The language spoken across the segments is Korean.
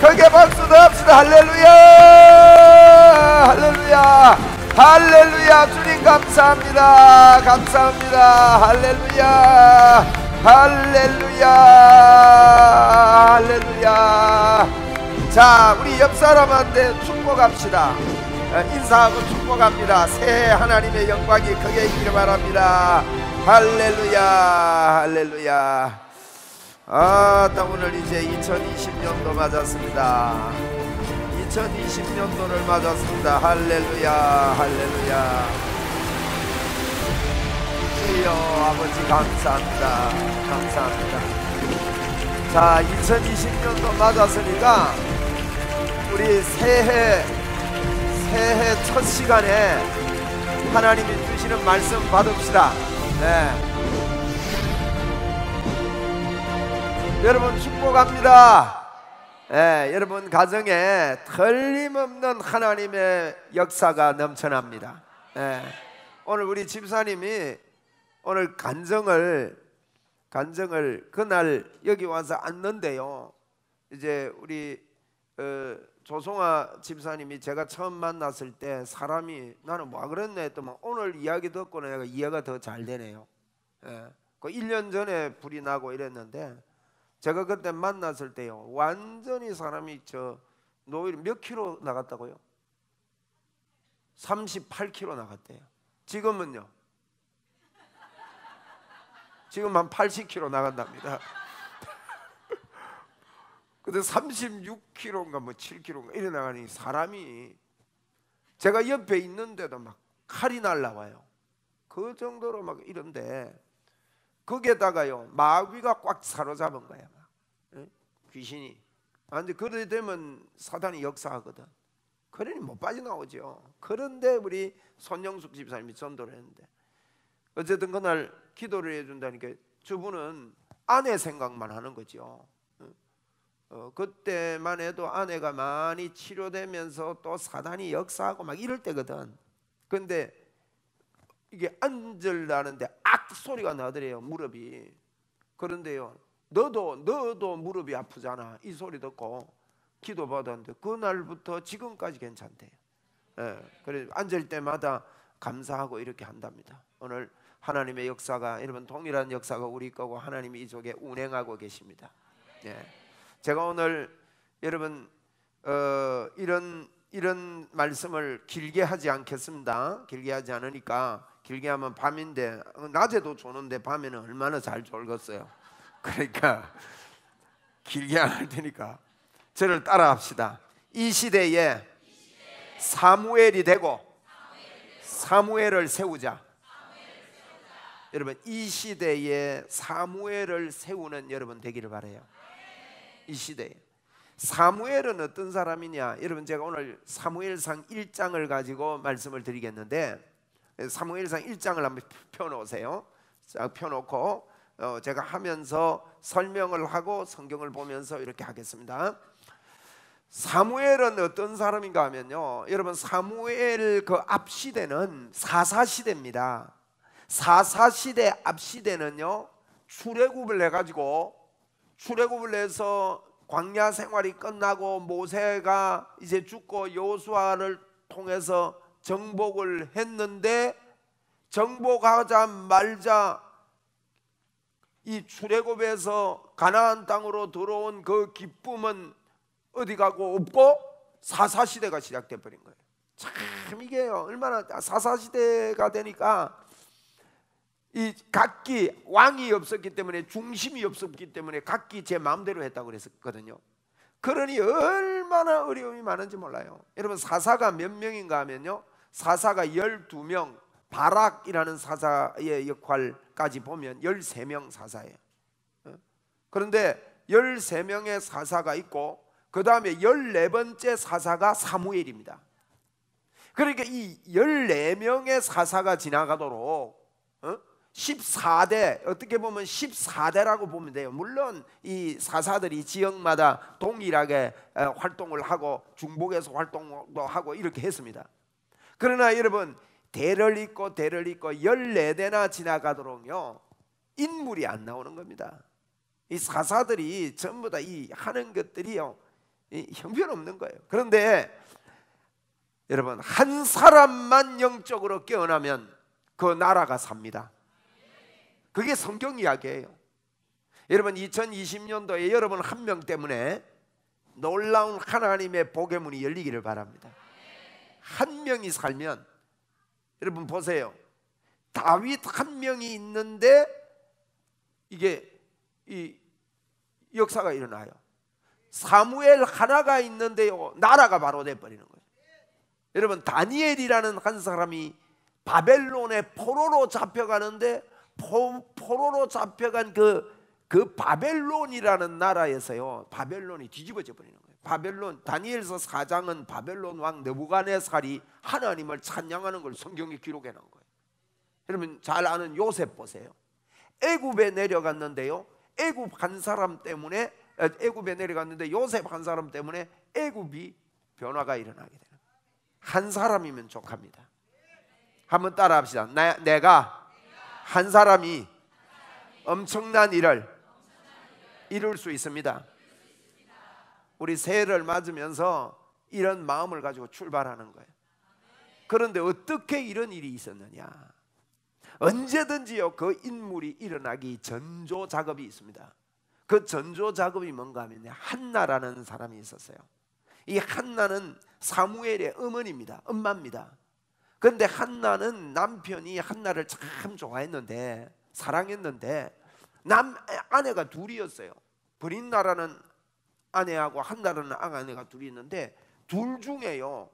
크게 박수 더 합시다. 할렐루야, 할렐루야, 할렐루야. 주님 감사합니다. 감사합니다. 할렐루야, 할렐루야, 할렐루야. 자, 우리 옆 사람한테 축복합시다. 인사하고 축복합니다. 새해 하나님의 영광이 크게 있기를 바랍니다. 할렐루야, 할렐루야. 오늘 이제 2020년도 맞았습니다. 2020년도를 맞았습니다. 할렐루야, 할렐루야. 주여 아버지 감사합니다. 감사합니다. 자, 2020년도 맞았으니까 우리 새해 첫 시간에 하나님이 주시는 말씀 받읍시다. 네. 여러분 축복합니다. 네, 여러분 가정에 틀림없는 하나님의 역사가 넘쳐납니다. 네. 오늘 우리 집사님이 오늘 간증을 그날 여기 와서 앉는데요. 이제 우리 조송아 집사님이 제가 처음 만났을 때 사람이 나는 뭐 그랬네 했더니 오늘 이야기 듣고 내가 이해가 더 잘 되네요. 예. 그 1년 전에 불이 나고 이랬는데 제가 그때 만났을 때요 완전히 사람이 노일 몇 킬로 나갔다고요? 38kg 나갔대요. 지금은요? 지금 한 80kg 나간답니다. 근데 36kg인가 뭐 7kg인가 이래 나가니 사람이 제가 옆에 있는데도 막 칼이 날라와요. 그 정도로 막 이런데 거기에다가요 마귀가 꽉 사로잡은 거야. 막. 귀신이. 근데 그래 되면 사단이 역사하거든. 그러니 못 빠져나오죠. 그런데 우리 손영숙 집사님이 전도를 했는데 어쨌든 그날 기도를 해준다니까 저분은 아내 생각만 하는 거죠. 그때만 해도 아내가 많이 치료되면서 또 사단이 역사하고 막 이럴 때거든. 근데 이게 앉으려는데 악 소리가 나더래요. 무릎이. 그런데요 너도 무릎이 아프잖아. 이 소리 듣고 기도 받았는데 그날부터 지금까지 괜찮대요. 예, 그래서 앉을 때마다 감사하고 이렇게 한답니다. 오늘 하나님의 역사가 여러분 동일한 역사가 우리 거고 하나님이 이 속에 운행하고 계십니다. 예. 제가 오늘 여러분 이런 말씀을 길게 하지 않겠습니다. 길게 하지 않으니까 길게 하면 밤인데 낮에도 조는데 밤에는 얼마나 잘 졸겠어요. 그러니까 길게 안 할 테니까 저를 따라합시다. 이 시대에 사무엘이 되고 사무엘을 세우자. 여러분 이 시대에 사무엘을 세우는 여러분 되기를 바라요. 이 시대에 사무엘은 어떤 사람이냐? 여러분 제가 오늘 사무엘상 1장을 가지고 말씀을 드리겠는데 사무엘상 1장을 한번 펴놓으세요. 쫙 펴놓고 제가 하면서 설명을 하고 성경을 보면서 이렇게 하겠습니다. 사무엘은 어떤 사람인가 하면요 여러분 사무엘 그 앞시대는 사사시대입니다. 사사시대 앞시대는요 출애굽을 해가지고 출애굽을 해서 광야 생활이 끝나고 모세가 이제 죽고 여호수아를 통해서 정복을 했는데 정복하자마자 이 출애굽에서 가나안 땅으로 들어온 그 기쁨은 어디 가고 없고 사사시대가 시작돼 버린 거예요. 참 이게 얼마나 사사시대가 되니까 이 각기 왕이 없었기 때문에 중심이 없었기 때문에 각기 제 마음대로 했다고 그랬거든요. 그러니 얼마나 어려움이 많은지 몰라요. 여러분 사사가 몇 명인가 하면요 사사가 12명 바락이라는 사사의 역할까지 보면 13명 사사예요. 그런데 13명의 사사가 있고 그 다음에 14번째 사사가 사무엘입니다. 그러니까 이 14명의 사사가 지나가도록 14대 어떻게 보면 14대라고 보면 돼요. 물론 이 사사들이 지역마다 동일하게 활동을 하고 중복에서 활동도 하고 이렇게 했습니다. 그러나 여러분 대를 잇고 14대나 지나가도록요 인물이 안 나오는 겁니다. 이 사사들이 전부 다 이 하는 것들이요 형편없는 거예요. 그런데 여러분, 한 사람만 영적으로 깨어나면 그 나라가 삽니다. 그게 성경 이야기예요. 여러분, 2020년도에 여러분 한 명 때문에 놀라운 하나님의 복의 문이 열리기를 바랍니다. 한 명이 살면, 여러분 보세요, 다윗 한 명이 있는데 이게 이 역사가 일어나요. 사무엘 하나가 있는데요, 나라가 바로 돼버리는 거예요. 여러분, 다니엘이라는 한 사람이 바벨론의 포로로 잡혀가는데 포로로 잡혀간 그 바벨론이라는 나라에서요, 바벨론이 뒤집어져 버리는 거예요. 바벨론, 다니엘서 4장은 바벨론 왕 느부갓네살이 하나님을 찬양하는 걸 성경에 기록해 놓은 거예요. 여러분 잘 아는 요셉 보세요. 애굽에 내려갔는데요, 애굽 한 사람 때문에, 애굽에 내려갔는데 요셉 한 사람 때문에 애굽이 변화가 일어나게 돼요. 한 사람이면 족합니다. 한번 따라 합시다. 내가 한 사람이 엄청난 일을 이룰 수 있습니다. 우리 새해를 맞으면서 이런 마음을 가지고 출발하는 거예요. 그런데 어떻게 이런 일이 있었느냐? 언제든지요, 그 인물이 일어나기 전조 작업이 있습니다. 그 전조 작업이 뭔가 하면 한나라는 사람이 있었어요. 이 한나는 사무엘의 어머니입니다. 엄마입니다. 그런데 한나는 남편이 한나를 참 좋아했는데, 사랑했는데 아내가 둘이었어요. 브린나라는 아내하고 한나라는 아내가 둘이 있는데, 둘 중에요,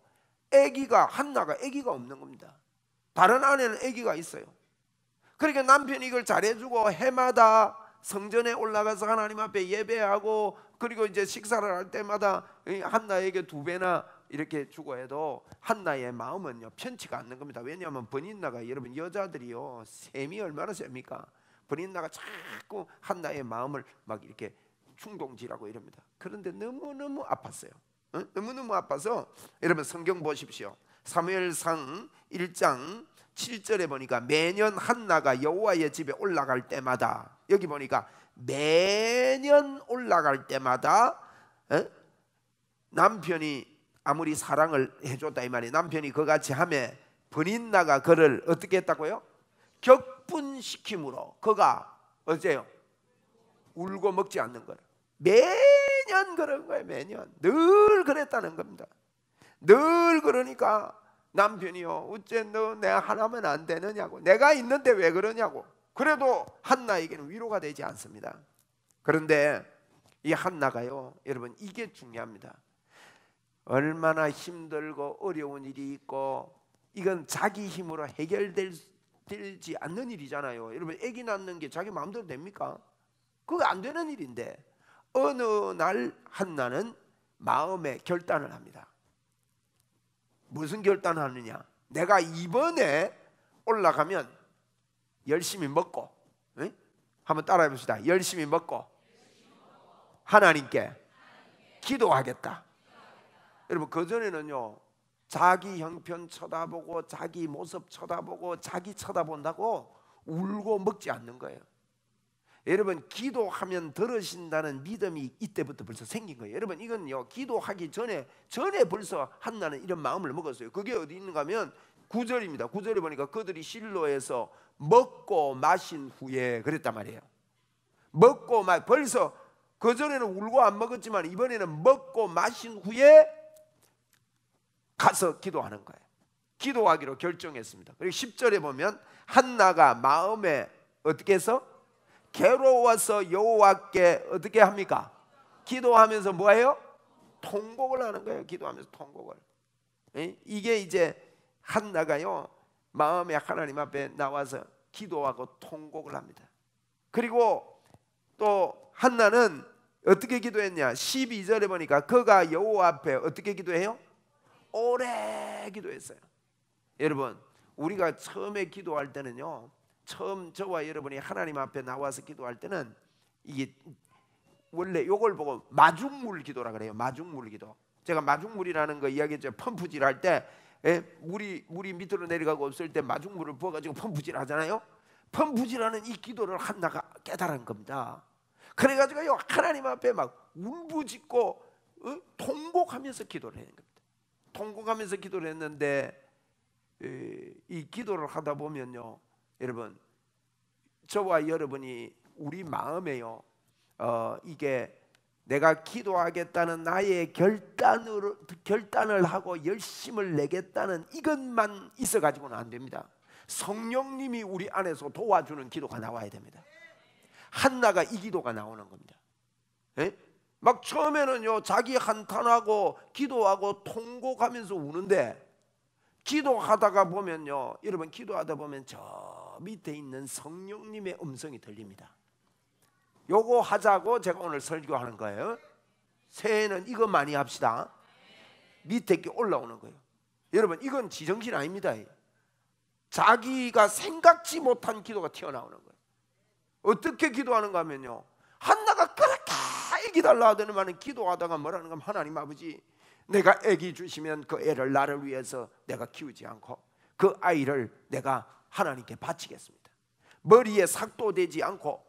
한나가 아기가 없는 겁니다. 다른 아내는 아기가 있어요. 그러니까 남편이 이걸 잘해주고 해마다 성전에 올라가서 하나님 앞에 예배하고, 그리고 이제 식사를 할 때마다 한나에게 2배나 이렇게 주고 해도 한나의 마음은요 편치가 않는 겁니다. 왜냐하면 브린나가, 여러분 여자들이요 셈이 얼마나 셉니까? 브린나가 자꾸 한나의 마음을 막 이렇게 충동질하고 이럽니다. 그런데 너무너무 아팠어요. 너무너무 아파서 여러분 성경 보십시오. 사무엘상 1장 7절에 보니까 매년 한나가 여호와의 집에 올라갈 때마다, 여기 보니까 매년 올라갈 때마다 남편이 아무리 사랑을 해줬다 이 말이에요. 남편이 그같이 하며 브린나가 그를 어떻게 했다고요? 격분시킴으로 그가 어째요? 울고 먹지 않는 거예요. 매년 그런 거예요. 매년 늘 그랬다는 겁니다. 늘 그러니까 남편이요, 어째 너 내 하나면 안 되느냐고, 내가 있는데 왜 그러냐고. 그래도 한나에게는 위로가 되지 않습니다. 그런데 이 한나가요, 여러분 이게 중요합니다. 얼마나 힘들고 어려운 일이 있고, 이건 자기 힘으로 해결되지 않는 일이잖아요. 여러분 아기 낳는 게 자기 마음대로 됩니까? 그거 안 되는 일인데, 어느 날 한나는 마음의 결단을 합니다. 무슨 결단을 하느냐? 내가 이번에 올라가면 열심히 먹고, 한번 따라해 봅시다. 열심히 먹고 하나님께 기도하겠다. 여러분 그전에는요, 자기 형편 쳐다보고 자기 모습 쳐다보고 자기 쳐다본다고 울고 먹지 않는 거예요. 여러분 기도하면 들으신다는 믿음이 이때부터 벌써 생긴 거예요. 여러분 이건요, 기도하기 전에 벌써 한나는 이런 마음을 먹었어요. 그게 어디 있는가 하면 9절입니다. 9절에 보니까 그들이 실로에서 먹고 마신 후에 그랬단 말이에요. 먹고 벌써 그전에는 울고 안 먹었지만 이번에는 먹고 마신 후에 가서 기도하는 거예요. 기도하기로 결정했습니다. 그리고 10절에 보면 한나가 마음에 어떻게 해서 괴로워서 여호와께 어떻게 합니까? 기도하면서 뭐예요? 통곡을 하는 거예요. 기도하면서 통곡을. 이게 이제 한나가요, 마음에 하나님 앞에 나와서 기도하고 통곡을 합니다. 그리고 또 한나는 어떻게 기도했냐? 12절에 보니까 그가 여호와 앞에 어떻게 기도해요? 오래 기도했어요. 여러분 우리가 처음에 기도할 때는요, 처음 저와 여러분이 하나님 앞에 나와서 기도할 때는 이게 원래 요걸 보고 마중물 기도라 그래요. 마중물 기도. 제가 마중물이라는 거 이야기했죠. 펌프질 할 때 물이 밑으로 내려가고 없을 때 마중물을 부어가지고 펌프질 하잖아요. 펌프질하는 이 기도를 한나가 깨달은 겁니다. 그래가지고요, 하나님 앞에 막 울부짖고 통곡하면서 기도를 해야 됩니다. 통곡하면서 기도를 했는데 이 기도를 하다 보면요, 여러분, 저와 여러분이 우리 마음에요, 이게 내가 기도하겠다는 나의 결단을 하고 열심을 내겠다는 이것만 있어 가지고는 안 됩니다. 성령님이 우리 안에서 도와주는 기도가 나와야 됩니다. 한나가 이 기도가 나오는 겁니다. 에? 막 처음에는요, 자기 한탄하고 기도하고 통곡하면서 우는데, 기도하다가 보면요, 여러분, 기도하다 보면 저 밑에 있는 성령님의 음성이 들립니다. 요거 하자고 제가 오늘 설교하는 거예요. 새해는 이거 많이 합시다. 밑에 게 올라오는 거예요. 여러분, 이건 지정신 아닙니다. 자기가 생각지 못한 기도가 튀어나오는 거예요. 어떻게 기도하는가 하면요, 한나가 그렇게 애기 달라 하더니만 기도하다가 뭐라는 건, 하나님 아버지, 내가 애기 주시면 그 애를 나를 위해서 내가 키우지 않고 그 아이를 내가 하나님께 바치겠습니다. 머리에 삭도 되지 않고,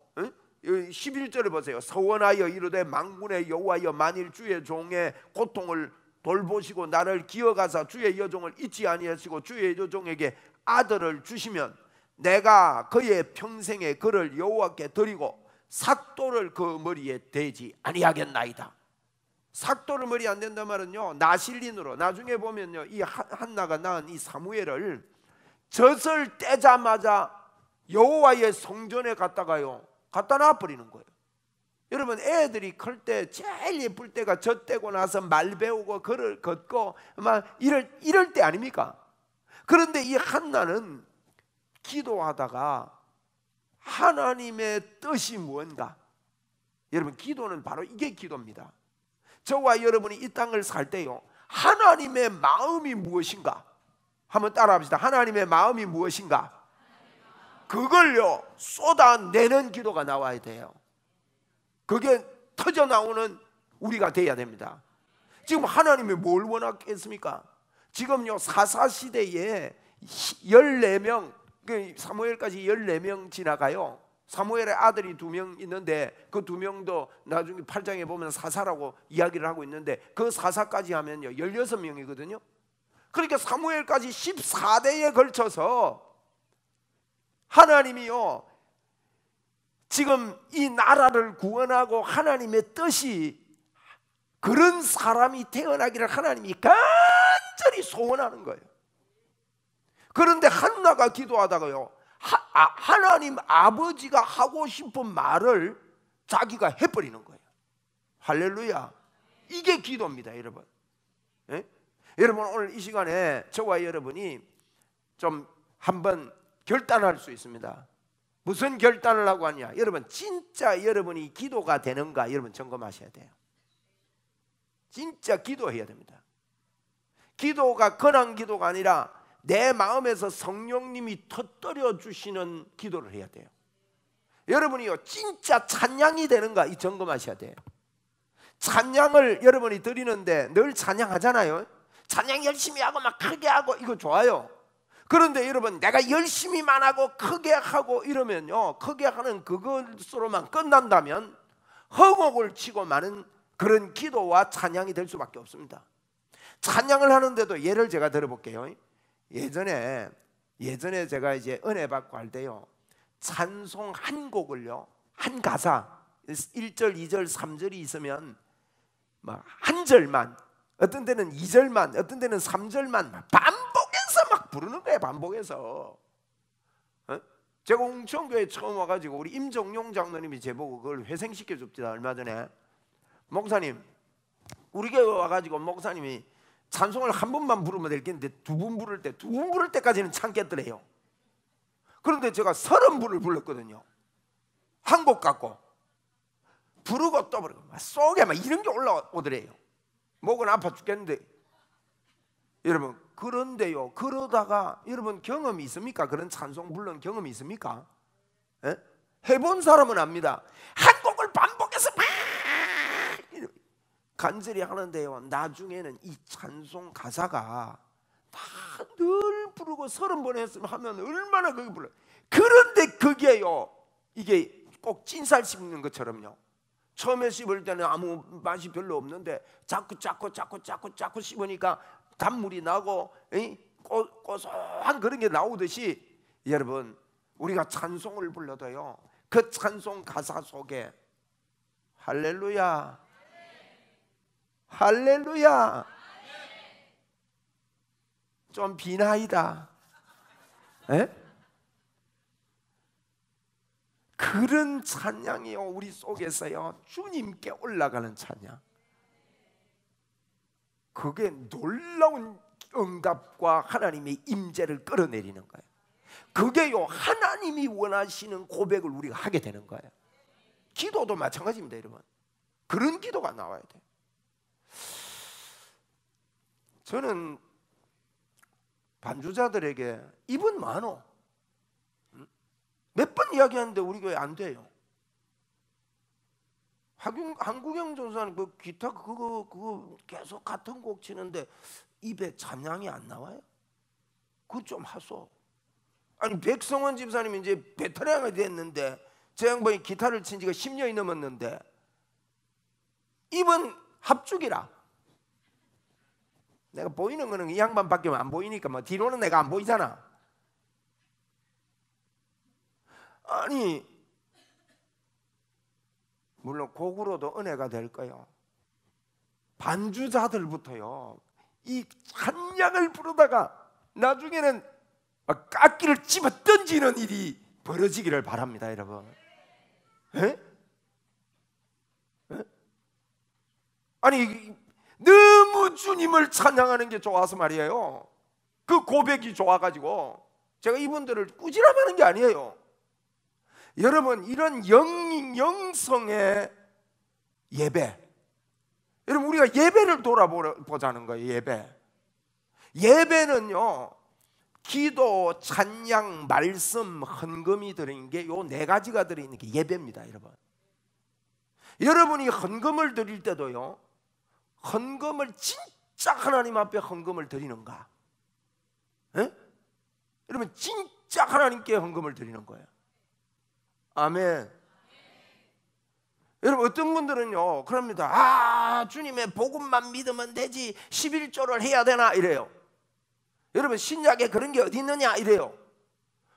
11절을 보세요. 서원하여 이르되 만군의 여호와여, 만일 주의 종의 고통을 돌보시고 나를 기어가사 주의 여종을 잊지 아니하시고 주의 여종에게 아들을 주시면 내가 그의 평생에 그를 여호와께 드리고 삭도를 그 머리에 대지 아니하겠나이다. 삭도를 머리에 안 된단 말은요, 나실린으로, 나중에 보면요, 이 한나가 낳은 이 사무엘을 젖을 떼자마자 여호와의 성전에 갖다 놔버리는 거예요. 여러분, 애들이 클 때 제일 예쁠 때가 젖 떼고 나서 말 배우고 걸을 걷고 막 이럴 때 아닙니까? 그런데 이 한나는 기도하다가 하나님의 뜻이 무언가, 여러분, 기도는 바로 이게 기도입니다. 저와 여러분이 이 땅을 살 때요, 하나님의 마음이 무엇인가 한번 따라합시다. 하나님의 마음이 무엇인가, 그걸요 쏟아내는 기도가 나와야 돼요. 그게 터져 나오는 우리가 돼야 됩니다. 지금 하나님이 뭘 원하겠습니까? 지금요, 사사시대에 14명, 사무엘까지 14명 지나가요. 사무엘의 아들이 2명 있는데 그 2명도 나중에 8장에 보면 사사라고 이야기를 하고 있는데, 그 사사까지 하면요 16명이거든요. 그러니까 사무엘까지 14대에 걸쳐서 하나님이요, 지금 이 나라를 구원하고 하나님의 뜻이, 그런 사람이 태어나기를 하나님이 간절히 소원하는 거예요. 그런데 한나가 기도하다가요, 하나님 아버지가 하고 싶은 말을 자기가 해버리는 거예요. 할렐루야. 이게 기도입니다, 여러분. 예? 여러분, 오늘 이 시간에 저와 여러분이 좀 한번 결단할 수 있습니다. 무슨 결단을 하고 하냐? 여러분, 진짜 여러분이 기도가 되는가 여러분 점검하셔야 돼요. 진짜 기도해야 됩니다. 기도가 근한 기도가 아니라 내 마음에서 성령님이 터뜨려 주시는 기도를 해야 돼요. 여러분이요, 진짜 찬양이 되는가 이 점검하셔야 돼요. 찬양을 여러분이 드리는데 늘 찬양하잖아요. 찬양 열심히 하고 막 크게 하고 이거 좋아요. 그런데 여러분, 내가 열심히만 하고 크게 하고 이러면요, 크게 하는 그것으로만 끝난다면 허공을 치고 마는 그런 기도와 찬양이 될 수밖에 없습니다. 찬양을 하는데도 예를 제가 들어볼게요. 예전에 제가 이제 은혜 받고 할 때요, 찬송 한 곡을요, 한 가사 1절, 2절, 3절이 있으면 막 한 절만, 어떤 때는 2절만, 어떤 때는 3절만 반복해서 막 부르는 거예요. 반복해서. 제가 웅천교회 처음 와가지고 우리 임종용 장로님이 제보고 그걸 회생시켜 줍니다. 얼마 전에 목사님, 우리 교회 와가지고 목사님이 찬송을 한 번만 부르면 되겠는데 2분 부를 때까지는 참겠더래요. 그런데 제가 30분을 불렀거든요. 한 곡 갖고 부르고 또 부르고 속에 막 이런 게 올라오더래요. 목은 아파 죽겠는데. 여러분, 그런데요, 그러다가 여러분 경험이 있습니까? 그런 찬송 불른 경험이 있습니까? 에? 해본 사람은 압니다. 한 곡을 반복해서 막 간절히 하는데요, 나중에는 이 찬송 가사가 다 늘 부르고 30번 했으면 하면 얼마나 그게 불러요. 그런데 그게요, 이게 꼭 찐살 씹는 것처럼요, 처음에 씹을 때는 아무 맛이 별로 없는데 자꾸 씹으니까 단물이 나고 고소한 그런 게 나오듯이, 여러분 우리가 찬송을 불러도요, 그 찬송 가사 속에 할렐루야, 할렐루야, 좀 비나이다, 그런 찬양이요, 우리 속에서요 주님께 올라가는 찬양. 그게 놀라운 응답과 하나님의 임재를 끌어내리는 거예요. 그게요 하나님이 원하시는 고백을 우리가 하게 되는 거예요. 기도도 마찬가지입니다, 여러분. 그런 기도가 나와야 돼요. 저는 반주자들에게 입은 많어, 몇 번 이야기하는데 우리 교회 안 돼요. 한국영 전사는 그 기타 그거 계속 같은 곡 치는데 입에 찬양이 안 나와요. 그거 좀 하소. 아니 백성원 집사님이 이제 베테랑이 됐는데, 저 양반이 기타를 친 지가 10년이 넘었는데 입은 합죽이라. 내가 보이는 거는 이 양반밖에 안 보이니까 뭐 뒤로는 내가 안 보이잖아. 아니 물론 곡으로도 은혜가 될 거예요. 반주자들부터요 이 찬양을 부르다가 나중에는 악기를 집어 던지는 일이 벌어지기를 바랍니다, 여러분. 아니 너무 주님을 찬양하는 게 좋아서 말이에요. 그 고백이 좋아가지고 제가 이분들을 꾸지람하는 게 아니에요. 여러분 이런 영성의 예배, 여러분 우리가 예배를 돌아보자는 거예요. 예배는요 기도, 찬양, 말씀, 헌금이 들어있는 게 요 네 가지가 들어있는 게 예배입니다, 여러분. 여러분이 헌금을 드릴 때도요, 헌금을 진짜 하나님 앞에 헌금을 드리는가? 여러분 진짜 하나님께 헌금을 드리는 거예요. 아멘. 여러분 어떤 분들은요 그럽니다. 주님의 복음만 믿으면 되지 11조를 해야 되나 이래요. 여러분 신약에 그런 게 어디 있느냐 이래요.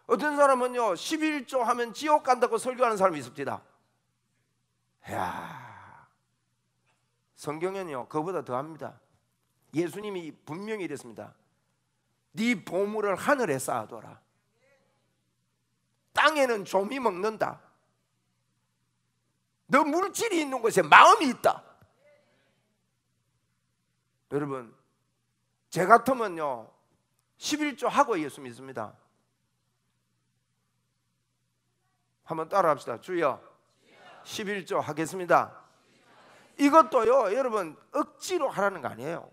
어떤 사람은요 11조 하면 지옥 간다고 설교하는 사람이 있습니다. 이야, 성경에는요 그보다 더합니다. 예수님이 분명히 이랬습니다. 네 보물을 하늘에 쌓아둬라. 땅에는 좀이 먹는다. 너 물질이 있는 곳에 마음이 있다. 여러분 제 같으면요 11조 하고 예수 믿습니다. 한번 따라 합시다. 주여 11조 하겠습니다. 이것도요 여러분 억지로 하라는 거 아니에요.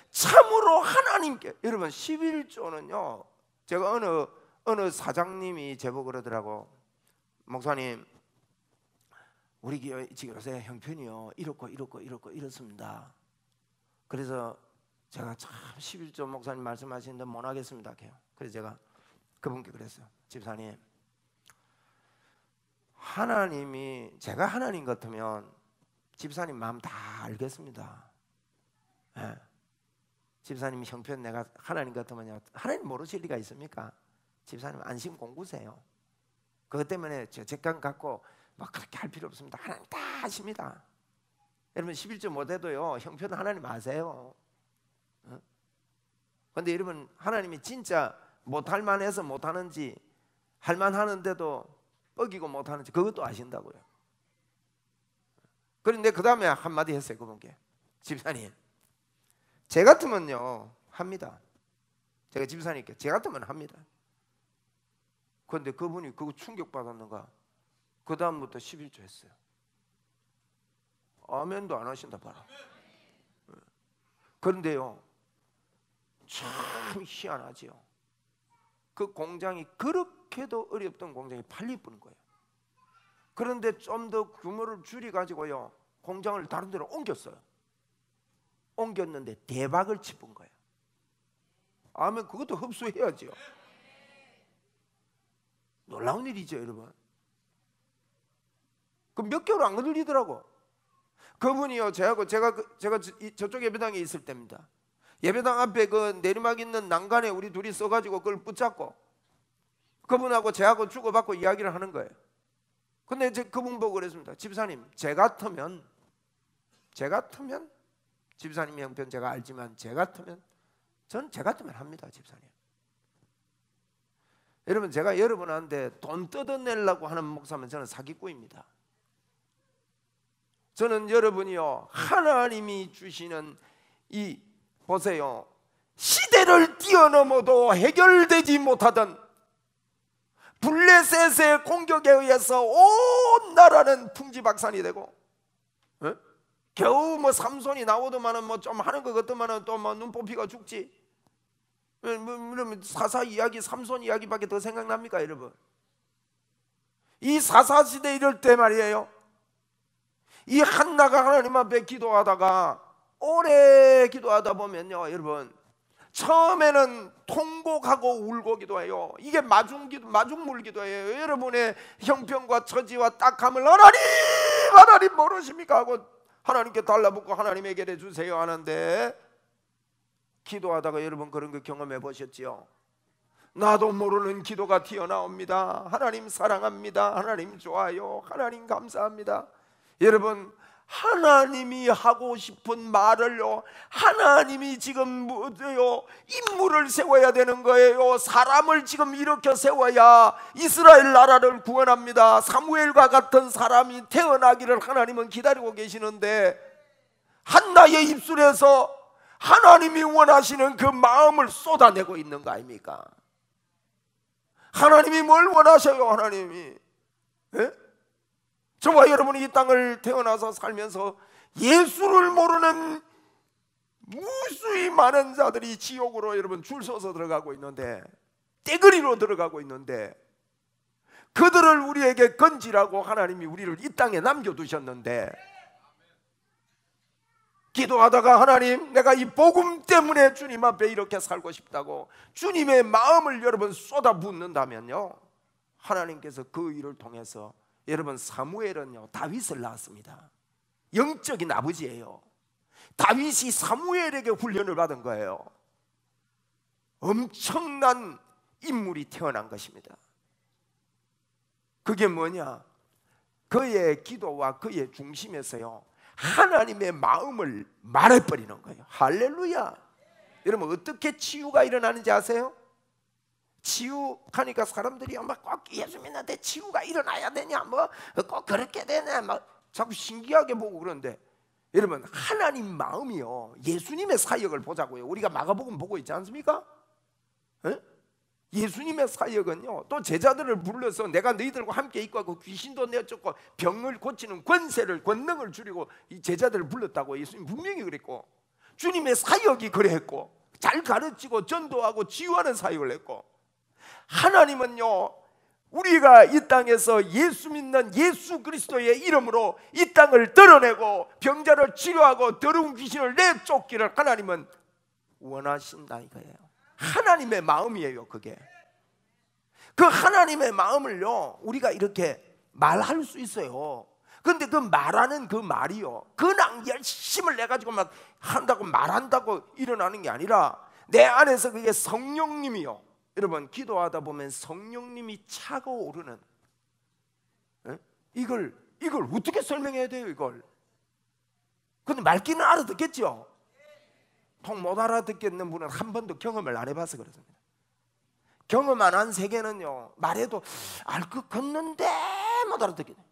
참으로 하나님께. 여러분 11조는요 제가 어느 사장님이 제보 그러더라고. 목사님 우리 교회 지금 요새 형편이요 이렇습니다. 그래서 제가 참 11조 목사님 말씀하시는데 못 하겠습니다. 그래서 제가 그분께 그랬어요. 집사님, 하나님이, 제가 하나님 같으면 집사님 마음 다 알겠습니다. 집사님 형편 내가 하나님 같으면요, 하나님 모르실 리가 있습니까? 집사님 안심 공부세요. 그것 때문에 죄책감 갖고 막 그렇게 할 필요 없습니다. 하나님 다 아십니다. 여러분 11조 못해도요 형편 하나님 아세요. 그런데 여러분 하나님이 진짜 못할 만해서 못하는지, 할 만하는데도 뻐기고 못하는지 그것도 아신다고요. 그런데 그 다음에 한마디 했어요. 그분께, 집사님 제 같으면요 합니다. 제가 집사님께 제 같으면 합니다. 그런데 그분이 그거 충격받았는가 그 다음부터 11조 했어요. 아멘도 안 하신다 봐라. 그런데요 참 희한하지요. 그 공장이 그렇게도 어렵던 공장이 팔리뿐인 거예요. 그런데 좀 더 규모를 줄여가지고요 공장을 다른 데로 옮겼어요. 옮겼는데 대박을 치은 거예요. 아멘. 그것도 흡수해야죠. 놀라운 일이죠, 여러분. 그 몇 개월 안 걸리더라고. 그분이요, 제가 저쪽 예배당에 있을 때입니다. 예배당 앞에 그 내리막 있는 난간에 우리 둘이 써가지고 그걸 붙잡고 그분하고 제하고 주고받고 이야기를 하는 거예요. 근데 그분 보고 그랬습니다. 집사님, 제 같으면 집사님 형편 제가 알지만 전 제 같으면 합니다, 집사님. 여러분, 제가 여러분한테 돈 뜯어내려고 하는 목사면 저는 사기꾼입니다. 저는 여러분이요, 하나님이 주시는 이 보세요, 시대를 뛰어넘어도 해결되지 못하던 블레셋의 공격에 의해서 온 나라는 풍지박산이 되고, 겨우 뭐 삼손이 나오더만은 뭐 좀 하는 것 같더만은 또 뭐 눈뽑히가 죽지. 그러면 사사 이야기, 삼손 이야기밖에 더 생각납니까, 여러분? 이 사사 시대 이럴 때 말이에요, 이 한나가 하나님 앞에 기도하다가 오래 기도하다 보면요, 여러분, 처음에는 통곡하고 울고 기도해요. 이게 마중물 기도예요. 여러분의 형편과 처지와 딱함을 하나님 모르십니까 하고 하나님께 달라붙고 하나님에게 해주세요 하는데, 기도하다가 여러분 그런 거 경험해 보셨지요? 나도 모르는 기도가 튀어나옵니다. 하나님 사랑합니다. 하나님 좋아요. 하나님 감사합니다. 여러분, 하나님이 하고 싶은 말을요, 하나님이 지금 뭐요, 인물을 세워야 되는 거예요. 사람을 지금 일으켜 세워야 이스라엘 나라를 구원합니다. 사무엘과 같은 사람이 태어나기를 하나님은 기다리고 계시는데, 한나의 입술에서 하나님이 원하시는 그 마음을 쏟아내고 있는 거 아닙니까? 하나님이 뭘 원하셔요? 하나님이, 예? 저와 여러분이 이 땅을 태어나서 살면서 예수를 모르는 무수히 많은 자들이 지옥으로 여러분 줄 서서 들어가고 있는데, 떼거리로 들어가고 있는데, 그들을 우리에게 건지라고 하나님이 우리를 이 땅에 남겨두셨는데, 기도하다가 하나님, 내가 이 복음 때문에 주님 앞에 이렇게 살고 싶다고 주님의 마음을 여러분 쏟아붓는다면요, 하나님께서 그 일을 통해서, 여러분, 사무엘은요 다윗을 낳았습니다. 영적인 아버지예요. 다윗이 사무엘에게 훈련을 받은 거예요. 엄청난 인물이 태어난 것입니다. 그게 뭐냐? 그의 기도와 그의 중심에서요, 하나님의 마음을 말해버리는 거예요. 할렐루야. 여러분, 어떻게 치유가 일어나는지 아세요? 치유하니까 사람들이 막 꼭 예수 믿는데 치유가 일어나야 되냐, 뭐 꼭 그렇게 되냐, 막 자꾸 신기하게 보고 그러는데, 여러분, 하나님 마음이요, 예수님의 사역을 보자고요. 우리가 마가복음 보고 있지 않습니까? 에? 예수님의 사역은요, 또 제자들을 불러서 내가 너희들과 함께 있고 하고 귀신도 내쫓고 병을 고치는 권능을 주리고 이 제자들을 불렀다고 예수님 분명히 그랬고, 주님의 사역이 그랬고, 잘 가르치고 전도하고 치유하는 사역을 했고, 하나님은요, 우리가 이 땅에서 예수 믿는 예수 그리스도의 이름으로 이 땅을 드러내고 병자를 치료하고 더러운 귀신을 내쫓기를 하나님은 원하신다 이거예요. 하나님의 마음이에요. 그게 그 하나님의 마음을요, 우리가 이렇게 말할 수 있어요. 근데 그 말하는 그 말이요, 그냥 열심을 내가지고 막 한다고 말한다고 일어나는 게 아니라, 내 안에서 그게 성령님이요, 여러분, 기도하다 보면 성령님이 차가오르는, 이걸 어떻게 설명해야 돼요, 이걸? 근데 말귀는 알아듣겠죠? 통 못 알아듣겠는 분은 한 번도 경험을 안 해봐서 그렇습니다. 경험 안 한 세계는요, 말해도 알 것 같는데 못 알아듣겠네.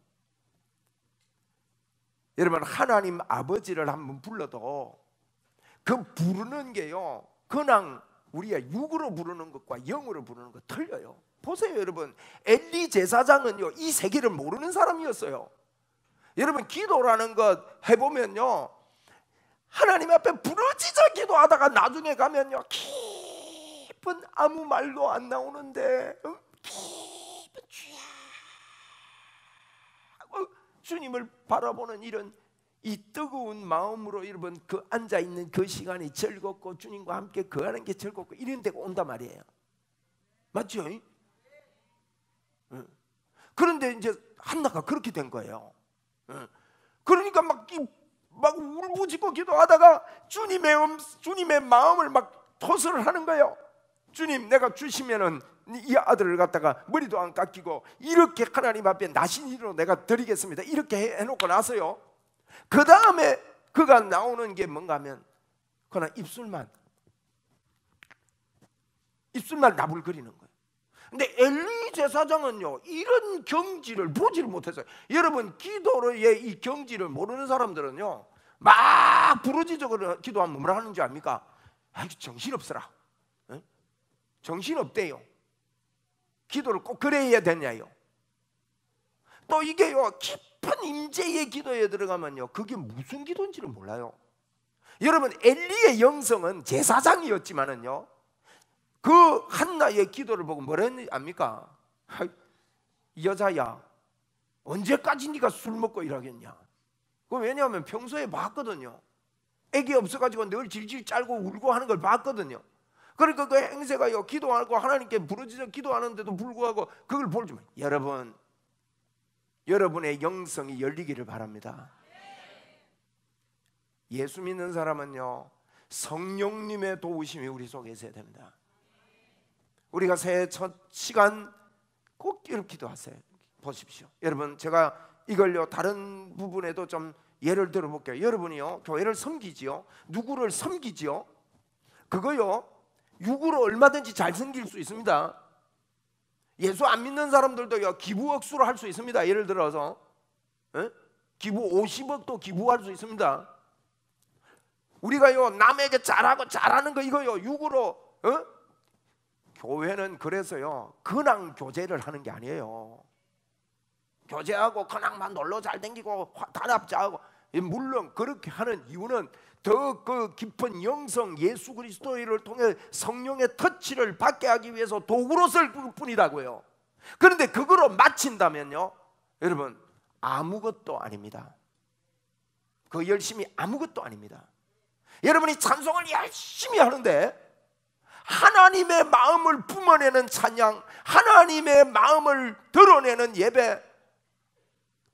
여러분, 하나님 아버지를 한번 불러도 그 부르는 게요, 그냥 우리가 육으로 부르는 것과 영으로 부르는 것 틀려요. 보세요, 여러분, 엘리 제사장은요, 이 세계를 모르는 사람이었어요. 여러분, 기도라는 것 해보면요, 하나님 앞에 부르짖어 기도하다가 나중에 가면요, 깊은 아무 말도 안 나오는데 깊은 주야 하고 주님을 바라보는 이런 이 뜨거운 마음으로, 여러분, 그 앉아있는 그 시간이 즐겁고 주님과 함께 거하는 게 즐겁고 이런 데가 온단 말이에요. 맞죠? 그런데 이제 한나가 그렇게 된 거예요. 그러니까 막 막 울부짖고 기도하다가 주님의 마음을 막 토설을 하는 거예요. 주님, 내가 주시면은 이 아들을 갖다가 머리도 안 깎이고 이렇게 하나님 앞에 나신이로 내가 드리겠습니다. 이렇게 해놓고 나서요, 그 다음에 그가 나오는 게 뭔가 하면 그냥 입술만 나불거리는 거예요. 근데 엘리 제사장은요, 이런 경지를 보지를 못했어요. 여러분, 기도의 이 경지를 모르는 사람들은요, 막 부르짖어 기도하면 뭐라 하는 줄 압니까? 아이, 정신없어라. 에? 정신없대요. 기도를 꼭 그래야 되냐요. 또 이게요, 깊은 임재의 기도에 들어가면요, 그게 무슨 기도인지를 몰라요. 여러분, 엘리의 영성은 제사장이었지만은요, 그 한나의 기도를 보고 뭐라 했는지 압니까? 이 여자야, 언제까지 네가 술 먹고 일하겠냐. 왜냐하면 평소에 봤거든요. 애기 없어가지고 늘 질질 짤고 울고 하는 걸 봤거든요. 그러니까 그 행세가요, 기도하고 하나님께 부르짖어 기도하는데도 불구하고 그걸 보여주면, 여러분의 영성이 열리기를 바랍니다. 예수 믿는 사람은요, 성령님의 도우심이 우리 속에 있어야 됩니다. 우리가 새해 첫 시간 꼭 이렇게 기도하세요. 보십시오. 여러분, 제가 이걸요, 다른 부분에도 좀 예를 들어볼게요. 여러분이요, 교회를 섬기지요, 누구를 섬기지요, 그거요, 육으로 얼마든지 잘 섬길 수 있습니다. 예수 안 믿는 사람들도요, 기부 억수로 할 수 있습니다. 예를 들어서 기부 50억도 기부할 수 있습니다. 우리가요, 남에게 잘하는 거 이거요, 육으로 교회는 그래서요, 근황 교제를 하는 게 아니에요. 교제하고 근황만 놀러 잘 댕기고 단합자하고, 물론 그렇게 하는 이유는 더 그 깊은 영성 예수 그리스도를 통해 성령의 터치를 받게 하기 위해서 도구로 쓸 뿐이라고요. 그런데 그거로 마친다면요, 여러분, 아무것도 아닙니다. 그 열심히 아무것도 아닙니다. 여러분이 찬송을 열심히 하는데 하나님의 마음을 뿜어내는 찬양, 하나님의 마음을 드러내는 예배,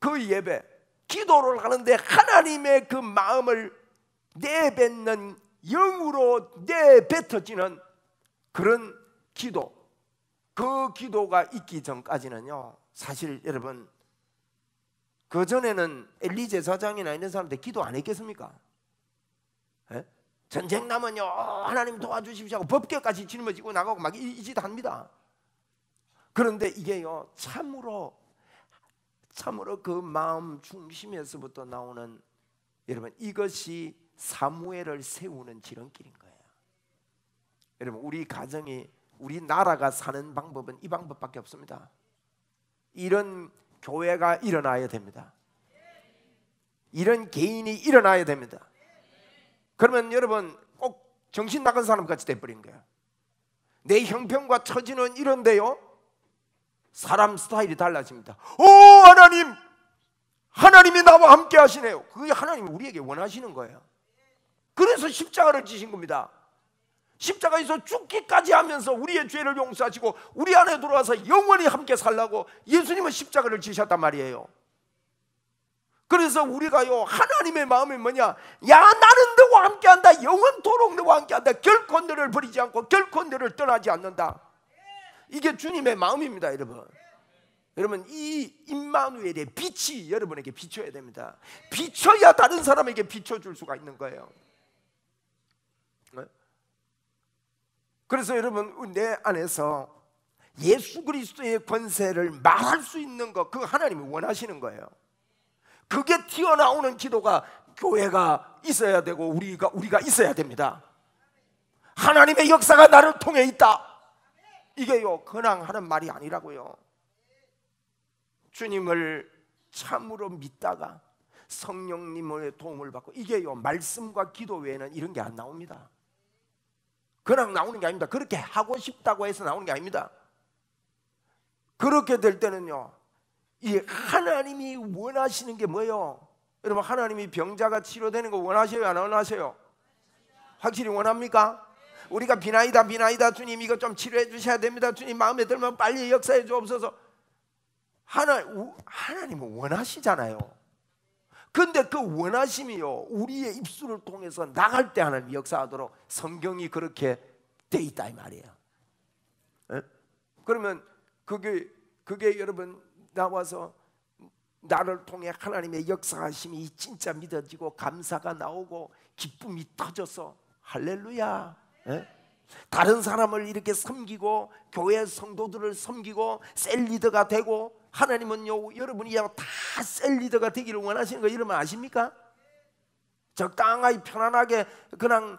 그 예배, 기도를 하는데 하나님의 그 마음을 내뱉는, 영으로 내뱉어지는 그런 기도, 그 기도가 있기 전까지는요, 사실 여러분, 그 전에는 엘리 제사장이나 이런 사람들 기도 안 했겠습니까? 에? 전쟁 나면요, 하나님 도와주십시오 하고 법궤까지 짊어지고 나가고 막 이 짓 합니다. 그런데 이게요, 참으로 그 마음 중심에서부터 나오는, 여러분, 이것이 사무엘을 세우는 지름길인 거예요. 여러분, 우리 가정이, 우리 나라가 사는 방법은 이 방법밖에 없습니다. 이런 교회가 일어나야 됩니다. 이런 개인이 일어나야 됩니다. 그러면 여러분, 꼭 정신 나간 사람 같이 돼버린 거예요. 내 형편과 처지는 이런데요, 사람 스타일이 달라집니다. 오, 하나님이 나와 함께 하시네요. 그게 하나님이 우리에게 원하시는 거예요. 그래서 십자가를 지신 겁니다. 십자가에서 죽기까지 하면서 우리의 죄를 용서하시고 우리 안에 들어와서 영원히 함께 살라고 예수님은 십자가를 지셨단 말이에요. 그래서 우리가요, 하나님의 마음이 뭐냐? 야, 나는 너와 함께한다. 영원토록 너와 함께한다. 결코 너를 버리지 않고 결코 너를 떠나지 않는다. 이게 주님의 마음입니다, 여러분. 여러분, 이 임마누엘의 빛이 여러분에게 비춰야 됩니다. 비춰야 다른 사람에게 비춰줄 수가 있는 거예요. 그래서 여러분, 내 안에서 예수 그리스도의 권세를 말할 수 있는 것, 그거 하나님이 원하시는 거예요. 그게 튀어나오는 기도가, 교회가 있어야 되고 우리가 있어야 됩니다. 하나님의 역사가 나를 통해 있다. 이게요, 그냥 하는 말이 아니라고요. 주님을 참으로 믿다가 성령님의 도움을 받고, 이게요, 말씀과 기도 외에는 이런 게 안 나옵니다. 그냥 나오는 게 아닙니다. 그렇게 하고 싶다고 해서 나오는 게 아닙니다. 그렇게 될 때는요, 이 하나님이 원하시는 게 뭐예요? 여러분, 하나님이 병자가 치료되는 거 원하셔요, 안 원하셔요? 확실히 원합니까? 우리가 비나이다 주님, 이거 좀 치료해 주셔야 됩니다. 주님, 마음에 들면 빨리 역사해 주옵소서. 하나님은 원하시잖아요. 근데 그 원하심이요 우리의 입술을 통해서 나갈 때 하나님 역사하도록 성경이 그렇게 돼 있다 이 말이에요. 에? 그러면 그게 여러분 나와서 나를 통해 하나님의 역사하심이 진짜 믿어지고 감사가 나오고 기쁨이 터져서 할렐루야. 에? 다른 사람을 이렇게 섬기고 교회 성도들을 섬기고 셀리더가 되고 하나님은요 여러분이야 다 셀리더가 되기를 원하시는 거 여러분 아십니까? 적당하게 편안하게 그냥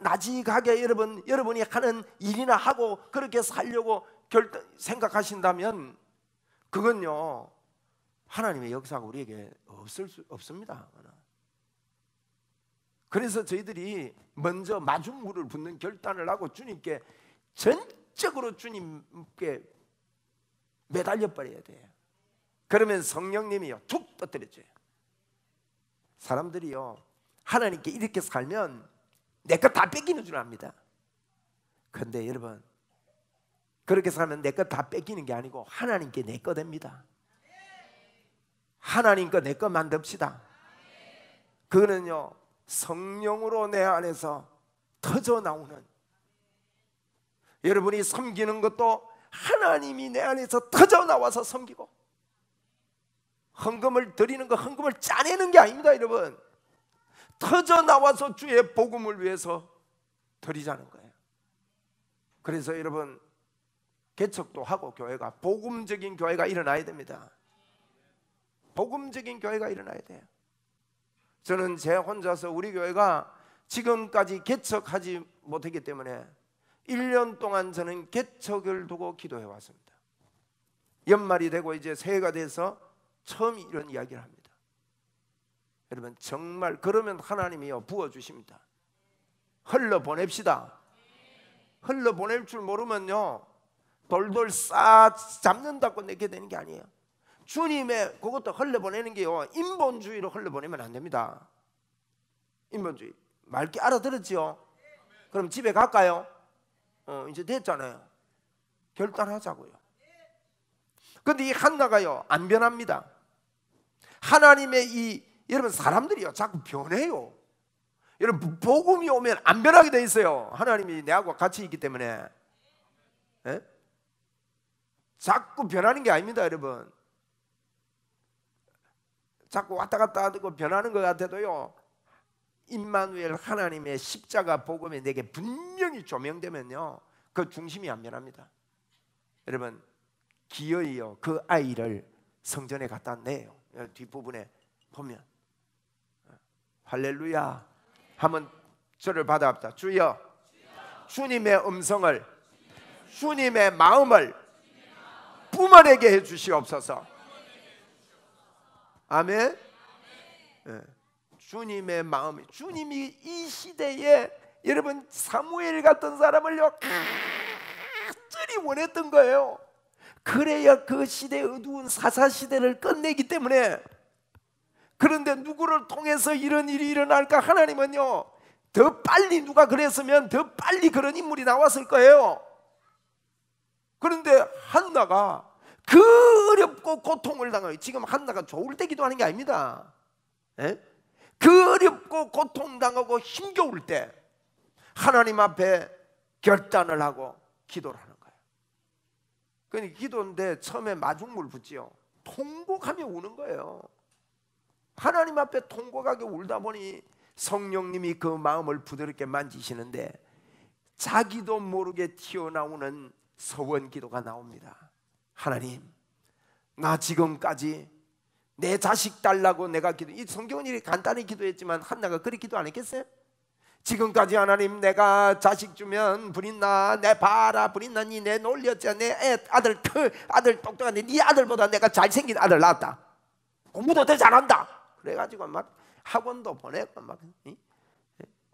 나직하게 여러분이 하는 일이나 하고 그렇게 살려고 생각하신다면 그건요 하나님의 역사가 우리에게 없습니다. 그래서 저희들이 먼저 마중물을 붓는 결단을 하고 주님께 전적으로 주님께 매달려 버려야 돼요. 그러면 성령님이요 툭 떠뜨려줘요. 사람들이요 하나님께 이렇게 살면 내 것 다 뺏기는 줄 압니다. 그런데 여러분 그렇게 살면 내 것 다 뺏기는 게 아니고 하나님께 내 거 됩니다. 하나님 거 내 거 만듭시다. 그거는요 성령으로 내 안에서 터져 나오는, 여러분이 섬기는 것도 하나님이 내 안에서 터져 나와서 섬기고, 헌금을 드리는 거 헌금을 짜내는 게 아닙니다. 여러분 터져 나와서 주의 복음을 위해서 드리자는 거예요. 그래서 여러분 개척도 하고 교회가 복음적인 교회가 일어나야 됩니다. 복음적인 교회가 일어나야 돼요. 저는 제 혼자서 우리 교회가 지금까지 개척하지 못했기 때문에 1년 동안 저는 개척을 두고 기도해 왔습니다. 연말이 되고 이제 새해가 돼서 처음 이런 이야기를 합니다. 여러분 정말 그러면 하나님이요 부어주십니다. 흘러보냅시다. 흘러보낼 줄 모르면요 돌돌 싸 잡는다고 내게 되는 게 아니에요. 주님의 그것도 흘러보내는 게요 인본주의로 흘러보내면 안 됩니다. 인본주의 맑게 알아들었지요? 그럼 집에 갈까요? 이제 됐잖아요. 결단하자고요. 근데 이 한나가요 안 변합니다. 하나님의 여러분 사람들이요 자꾸 변해요. 여러분 복음이 오면 안 변하게 돼 있어요. 하나님이 내하고 같이 있기 때문에. 에? 자꾸 변하는 게 아닙니다. 여러분 자꾸 왔다 갔다 하고 변하는 것 같아도요 임마누엘 하나님의 십자가 복음이 내게 분명히 조명되면요 그 중심이 안 변합니다. 여러분 기어이요 그 아이를 성전에 갖다 내요. 뒷부분에 보면 할렐루야 한번 저를 받아봅시다. 주여 주님의 음성을 주님의 마음을 뿜어내게 해주시옵소서. 아멘. 주님의 마음이, 주님이 이 시대에 여러분 사무엘 같은 사람을요 간절히 원했던 거예요. 그래야 그 시대의 어두운 사사시대를 끝내기 때문에. 그런데 누구를 통해서 이런 일이 일어날까? 하나님은요 더 빨리 누가 그랬으면 더 빨리 그런 인물이 나왔을 거예요. 그런데 한나가 그 어렵고 고통을 당하고, 지금 한나가 좋을 때 기도하는 게 아닙니다. 에? 그 어렵고 고통당하고 힘겨울 때 하나님 앞에 결단을 하고 기도를 하는 거예요. 그러니까 기도인데 처음에 마중물 붓지요. 통곡하며 우는 거예요. 하나님 앞에 통곡하게 울다 보니 성령님이 그 마음을 부드럽게 만지시는데 자기도 모르게 튀어나오는 서원 기도가 나옵니다. 하나님, 나 지금까지 내 자식 달라고 내가 이 성경은 이렇게 간단히 기도했지만 한나가 그렇게 기도 안 했겠어요? 지금까지 하나님 내가 자식 주면 불있나, 내 봐라 불있나니 내 놀렸지, 내 아들 똑똑한데 네 아들보다 내가 잘생긴 아들 낳았다, 공부도 더 잘한다. 그래가지고 막 학원도 보내고 막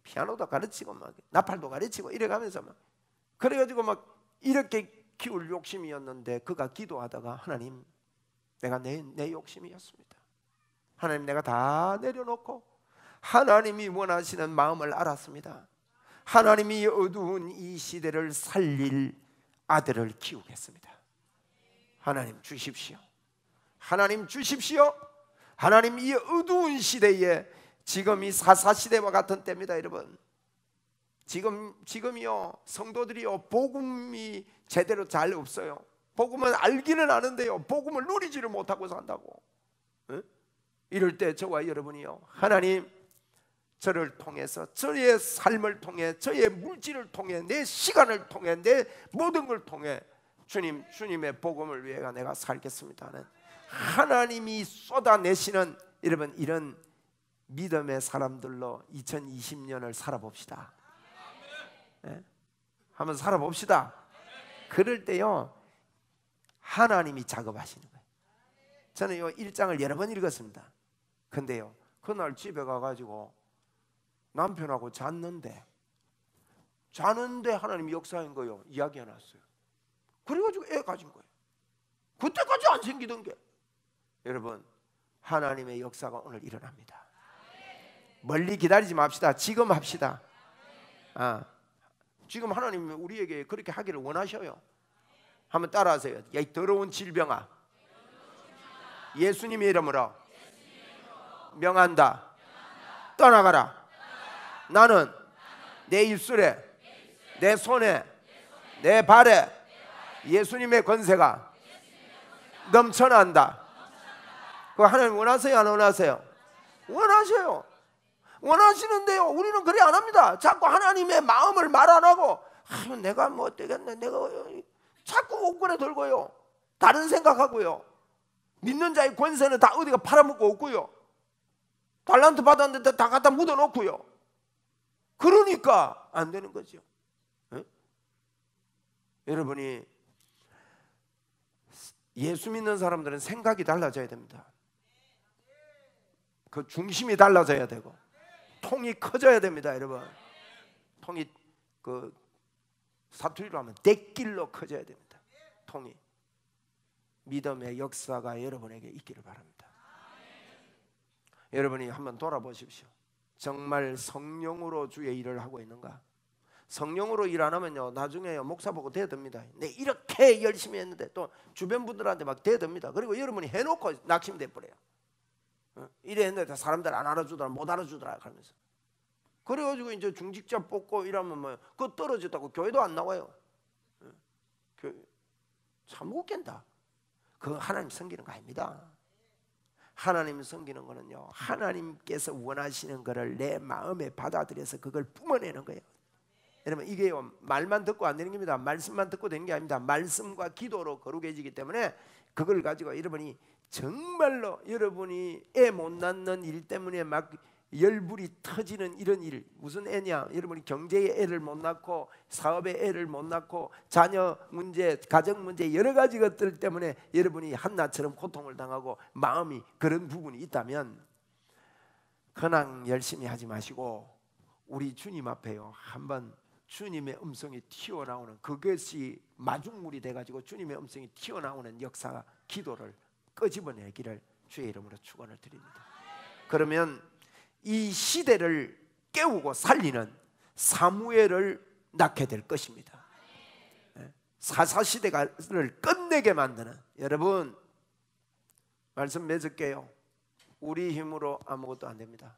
피아노도 가르치고 막 나팔도 가르치고 이래가면서 막 그래가지고 막 이렇게 키울 욕심이었는데 그가 기도하다가 하나님 내가 내 욕심이었습니다. 하나님 내가 다 내려놓고 하나님이 원하시는 마음을 알았습니다. 하나님이 어두운 이 시대를 살릴 아들을 키우겠습니다. 하나님 주십시오. 하나님 주십시오. 하나님, 이 어두운 시대에 지금 이 사사시대와 같은 때입니다. 여러분, 지금이요, 성도들이요, 복음이 제대로 잘 없어요. 복음은 알기는 아는데요, 복음을 누리지를 못하고 산다고. 응? 이럴 때 저와 여러분이요, 하나님, 저를 통해서, 저의 삶을 통해, 저의 물질을 통해, 내 시간을 통해, 내 모든 걸 통해 주님의 복음을 위해 내가 살겠습니다 하는 하나님이 쏟아내시는, 여러분, 이런 믿음의 사람들로 2020년을 살아봅시다. 네? 한번 살아봅시다. 그럴 때요, 하나님이 작업하시는 거예요. 저는 이 1장을 여러 번 읽었습니다. 근데요, 그날 집에 가가지고 남편하고 자는데 하나님이 역사한 거요, 이야기해놨어요. 그래가지고 애 가진 거예요. 그때까지 안 생기던 게. 여러분, 하나님의 역사가 오늘 일어납니다. 멀리 기다리지 맙시다. 지금 합시다. 지금 하나님이 우리에게 그렇게 하기를 원하셔요. 한번 따라하세요. 야, 이 더러운 질병아, 예수님의 이름으로 명한다. 떠나가라. 나는 내 입술에, 내 손에, 내 발에 예수님의 권세가 넘쳐난다. 그거 하나님 원하세요, 안 원하세요? 원하셔요. 원하시는데요, 우리는 그래 안 합니다. 자꾸 하나님의 마음을 말 안 하고, 내가 뭐 되겠네, 내가 자꾸 옥군에 들고요, 다른 생각하고요, 믿는 자의 권세는 다 어디가 팔아먹고 없고요, 달란트 받았는데 다 갖다 묻어놓고요. 그러니까 안 되는 거죠. 네? 여러분이 예수 믿는 사람들은 생각이 달라져야 됩니다. 그 중심이 달라져야 되고 통이 커져야 됩니다. 여러분, 통이 그 사투리로 하면 대길로 커져야 됩니다. 통이. 믿음의 역사가 여러분에게 있기를 바랍니다. 여러분이 한번 돌아보십시오. 정말 성령으로 주의 일을 하고 있는가? 성령으로 일 안 하면요, 나중에 목사 보고 대듭니다. 내 이렇게 열심히 했는데, 또 주변 분들한테 막 대듭니다. 그리고 여러분이 해놓고 낙심돼 버려요. 이래 했는데 사람들 안 알아주더라, 못 알아주더라 하면서. 그래가지고 이제 중직자 뽑고 이러면 뭐 그거 떨어졌다고 교회도 안 나와요. 참 웃긴다. 그거 하나님 섬기는 거 아닙니다. 하나님 섬기는 거는요, 하나님께서 원하시는 거를 내 마음에 받아들여서 그걸 뿜어내는 거예요. 여러분, 이게요, 말만 듣고 안 되는 겁니다. 말씀만 듣고 되는 게 아닙니다. 말씀과 기도로 거룩해지기 때문에 그걸 가지고 여러분이 정말로 여러분이 애 못 낳는 일 때문에 막 열불이 터지는 이런 일, 무슨 애냐, 여러분이 경제에 애를 못 낳고 사업에 애를 못 낳고 자녀 문제, 가정 문제, 여러 가지 것들 때문에 여러분이 한나처럼 고통을 당하고 마음이 그런 부분이 있다면, 그냥 열심히 하지 마시고 우리 주님 앞에요, 한번 주님의 음성이 튀어나오는, 그것이 마중물이 돼가지고 주님의 음성이 튀어나오는 역사가, 기도를 끄집어내기를 주의 이름으로 축원을 드립니다. 그러면 이 시대를 깨우고 살리는 사무엘을 낳게 될 것입니다. 사사시대를 끝내게 만드는, 여러분 말씀 맺을게요. 우리 힘으로 아무것도 안 됩니다.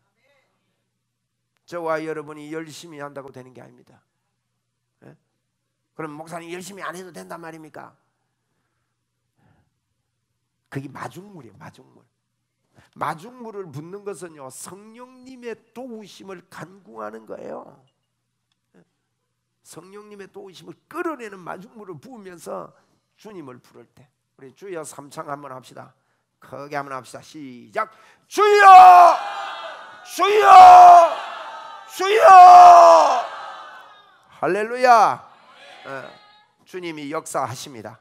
저와 여러분이 열심히 한다고 되는 게 아닙니다. 그럼 목사님 열심히 안 해도 된단 말입니까? 그게 마중물이에요. 마중물. 마중물을 붓는 것은요, 성령님의 도우심을 간구하는 거예요. 성령님의 도우심을 끌어내는 마중물을 부으면서 주님을 부를 때, 우리 주여 삼창 한번 합시다. 크게 한번 합시다. 시작. 주여, 주여, 주여. 할렐루야. 주님이 역사하십니다.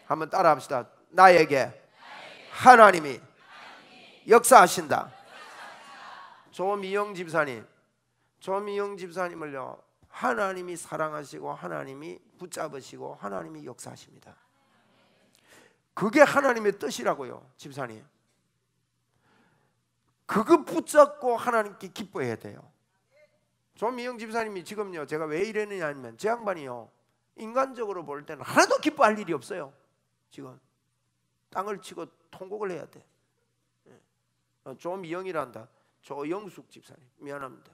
한번 따라 합시다. 나에게 하나님이 역사하신다. 조미영 집사님을요, 하나님이 사랑하시고 하나님이 붙잡으시고 하나님이 역사하십니다. 그게 하나님의 뜻이라고요. 집사님, 그거 붙잡고 하나님께 기뻐해야 돼요. 조미영 집사님이 지금요, 제가 왜 이러느냐 하면, 제 양반이요, 인간적으로 볼 때는 하나도 기뻐할 일이 없어요. 지금 땅을 치고 통곡을 해야 돼. 조미영이란다. 조영숙 집사님 미안합니다.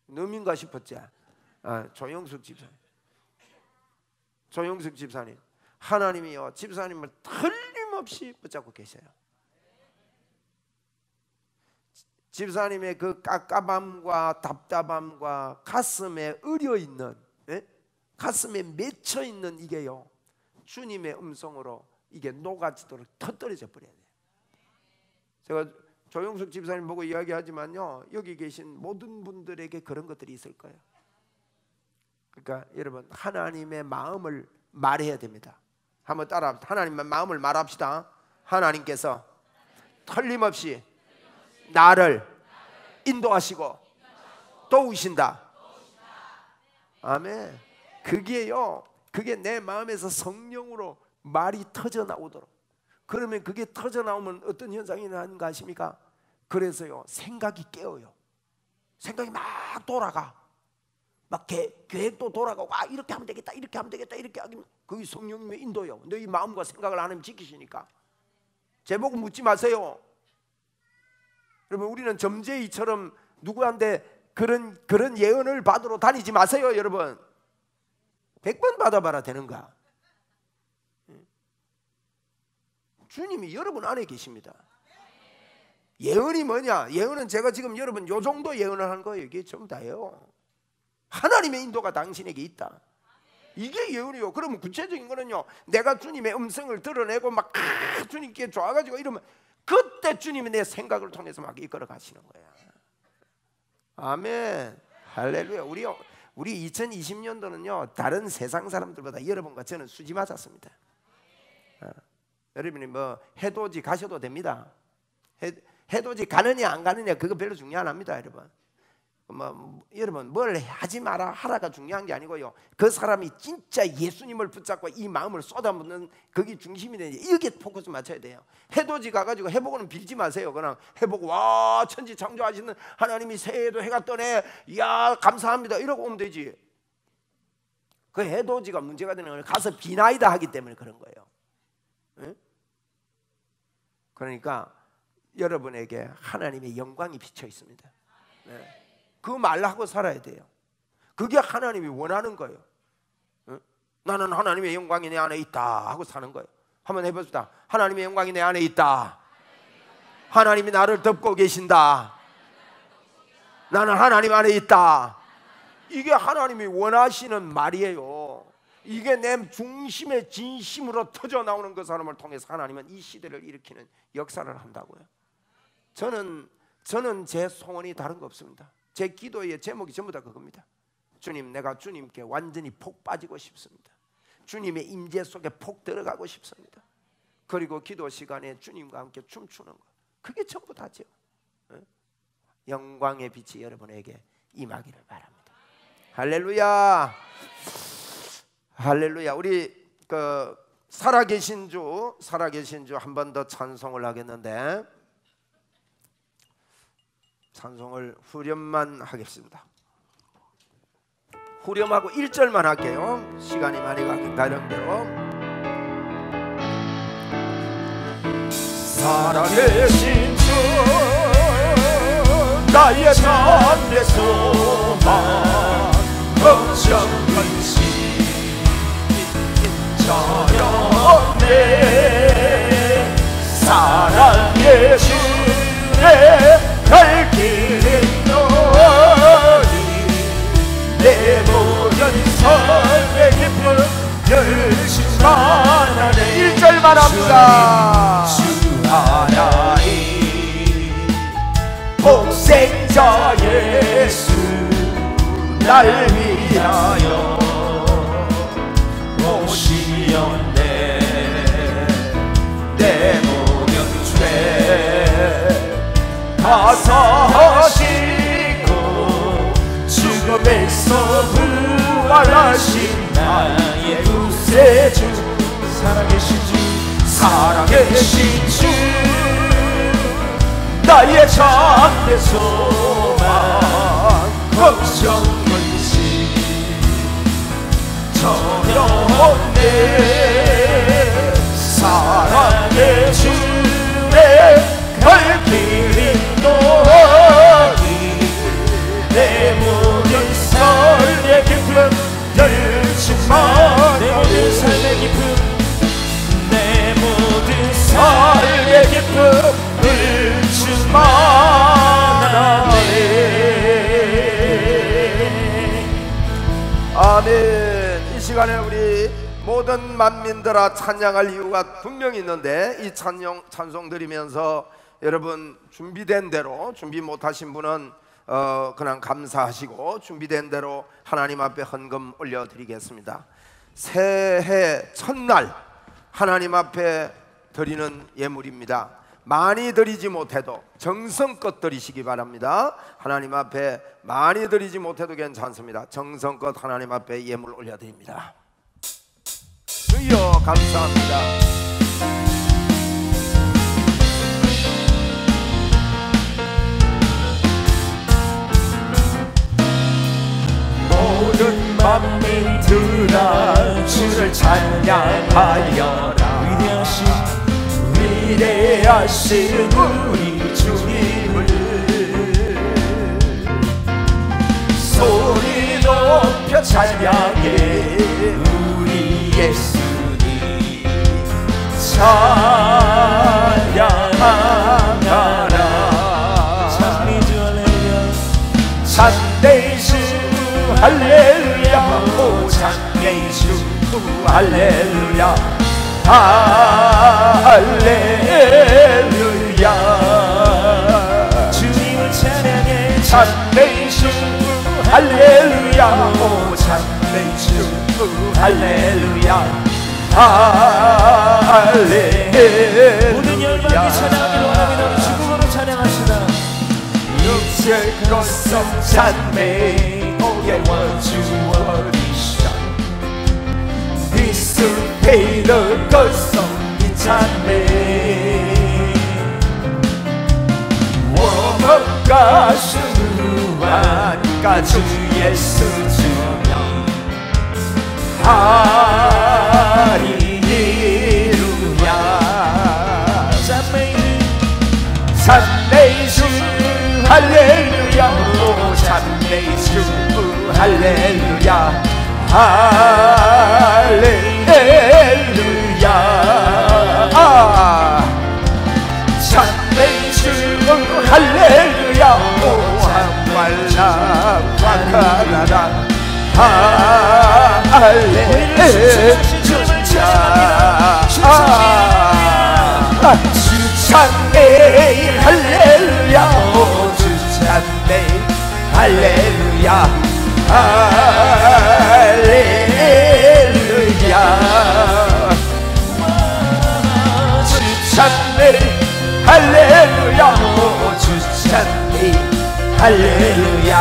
너민가 싶었지. 조영숙 집사님. 조영숙 집사님. 하나님이요 집사님을 틀림없이 붙잡고 계셔요. 집사님의 그 깝깝함과 답답함과 가슴에 의려있는, 가슴에 맺혀있는 이게요 주님의 음성으로 이게 녹아지도록 터뜨려져 버려야 돼요. 제가 조영숙 집사님 보고 이야기하지만요 여기 계신 모든 분들에게 그런 것들이 있을 거예요. 그러니까 여러분 하나님의 마음을 말해야 됩니다. 한번 따라 하나님의 마음을 말합시다. 하나님께서 틀림없이 나를 인도하시고 도우신다. 아멘. 그게요 그게 내 마음에서 성령으로 말이 터져 나오도록. 그러면 그게 터져 나오면 어떤 현상이 나는가 아십니까? 그래서요 생각이 깨어요. 생각이 막 돌아가. 막 계획도 돌아가고 이렇게 하면 되겠다 이렇게 하면 되겠다 이렇게 하면 그게 성령님의 인도요. 너희 마음과 생각을 하나님 지키시니까. 제보고 묻지 마세요. 여러분 우리는 점쟁이처럼 누구한테 그런 예언을 받으러 다니지 마세요. 여러분 100번 받아봐라 되는가? 주님이 여러분 안에 계십니다. 예언이 뭐냐? 예언은 제가 지금 여러분 요 정도 예언을 하는 거예요. 이게 전부 다예요. 하나님의 인도가 당신에게 있다. 이게 예언이요. 그러면 구체적인 거는요 내가 주님의 음성을 드러내고 막 주님께 좋아가지고 이러면 그때 주님이 내 생각을 통해서 막 이끌어 가시는 거야. 아멘. 할렐루야. 우리 2020년도는요 다른 세상 사람들보다 여러분과 저는 수지 맞았습니다. 여러분이 뭐 해돋이 가셔도 됩니다. 해돋이 가느냐 안 가느냐 그거 별로 중요 안 합니다. 여러분 뭘 하지 마라 하라가 중요한 게 아니고요 그 사람이 진짜 예수님을 붙잡고 이 마음을 쏟아붓는 그게 중심이 되는지 여기에 포커스 맞춰야 돼요. 해돋이 가가지고 해보고는 빌지 마세요. 그냥 해보고 와 천지 창조하시는 하나님이 새해에도 해가 떠네 이야 감사합니다 이러고 오면 되지. 그 해돋이가 문제가 되는 건 가서 비나이다 하기 때문에 그런 거예요. 네? 그러니까 여러분에게 하나님의 영광이 비쳐 있습니다. 네. 그 말하고 살아야 돼요. 그게 하나님이 원하는 거예요. 나는 하나님의 영광이 내 안에 있다 하고 사는 거예요. 한번 해봅시다. 하나님의 영광이 내 안에 있다. 하나님이 나를 덮고 계신다. 나는 하나님 안에 있다. 이게 하나님이 원하시는 말이에요. 이게 내 중심의 진심으로 터져 나오는 그 사람을 통해서 하나님은 이 시대를 일으키는 역사를 한다고요. 저는 제 소원이 다른 거 없습니다. 제 기도의 제목이 전부 다 그겁니다. 주님, 내가 주님께 완전히 폭 빠지고 싶습니다. 주님의 임재 속에 폭 들어가고 싶습니다. 그리고 기도 시간에 주님과 함께 춤추는 거, 그게 전부 다죠. 영광의 빛이 여러분에게 임하기를 바랍니다. 할렐루야, 할렐루야. 우리 살아계신 주 한 번 더 찬송을 하겠는데, 찬송을 후렴만 하겠습니다. 후렴하고 1절만 할게요. 시간이 많이 가는 대로. 살아계신 주 나의 잠대 소망 걱정 근심 전혀 없네. 사랑의 주의 갈 길은 너니 내 모든 삶의 기쁨 열심만하네. 1절만 합시다. 주 하나님 복생자 예수 날 위하여 오시었네. 내 모든 죄 다 사하시고 죽음에서 부활하신 나의 구세주. 살아계신 주 나의 잠대 소망 걱정 근심 전혀 없네. 사랑의 주의 갈 아멘. 이 시간에 우리 모든 만민들아 찬양할 이유가 분명히 있는데, 이 찬송 드리면서 여러분 준비된 대로, 준비 못하신 분은 그냥 감사하시고 준비된 대로 하나님 앞에 헌금 올려드리겠습니다. 새해 첫날 하나님 앞에 드리는 예물입니다. 많이 드리지 못해도 정성껏 드리시기 바랍니다. 하나님 앞에 많이 드리지 못해도 괜찮습니다. 정성껏 하나님 앞에 예물 올려드립니다. 주여 감사합니다. 모든 만민들아 주를 찬양하여라. 위대하신 우리 주님을 소리 높여 찬양해. 우리 예수님 찬양하라. 참되주 할렐루야. 오 참되주 할렐루야. 할렐루야. 주님을 찬양해. 참되주 할렐루야. 오 참되주 할렐루야. 할렐루야. 모든 열방이 찬양하기를 원하며 너를 주국으로 찬양하시다. 이제로서 찬美영원 주어리시다. 빛을 베일을 걸성 이 찬美我们高声呼喊歌主耶稣之名할렐루야赞美主할렐루야 오 찬美주 할렐루야 할렐루야 찬美주 할렐루야 오 참말라 와카라라 할렐루야 주찬美할렐루야 오 주찬美할렐루야 할렐루야 주찬美할렐루야 오 주찬美할렐루야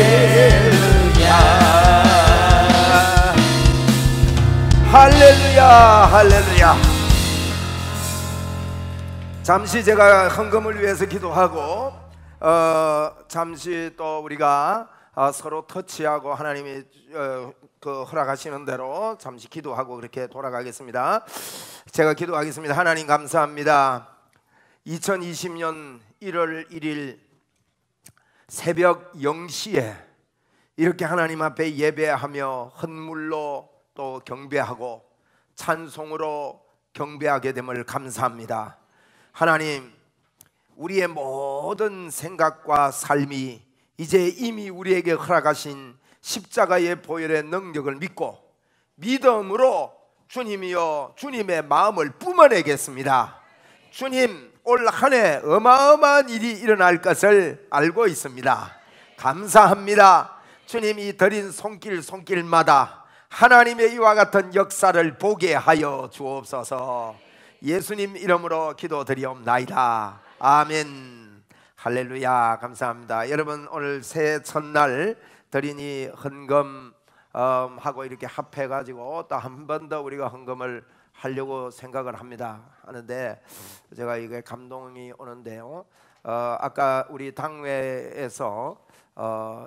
할렐루야 할렐루야 할렐루야. 잠시 제가 헌금을 위해서 기도하고 잠시 또 우리가 서로 터치하고 하나님이 그 허락하시는 대로 잠시 기도하고 그렇게 돌아가겠습니다. 제가 기도하겠습니다. 하나님 감사합니다. 2020년 1월 1일 새벽 0시에 이렇게 하나님 앞에 예배하며 헌물로 또 경배하고 찬송으로 경배하게 됨을 감사합니다. 하나님, 우리의 모든 생각과 삶이 이제 이미 우리에게 허락하신 십자가의 보혈의 능력을 믿고 믿음으로 주님이여 주님의 마음을 뿜어내겠습니다. 주님, 올 한 해 어마어마한 일이 일어날 것을 알고 있습니다. 감사합니다. 주님이 드린 손길마다 하나님의 이와 같은 역사를 보게 하여 주옵소서. 예수님 이름으로 기도드리옵나이다. 아멘. 할렐루야. 감사합니다. 여러분, 오늘 새해 첫날 드리니 헌금 하고 이렇게 합해가지고 또 한 번 더 우리가 헌금을 하려고 생각을 합니다. 하는데 제가 이게 감동이 오는데요. 아까 우리 당회에서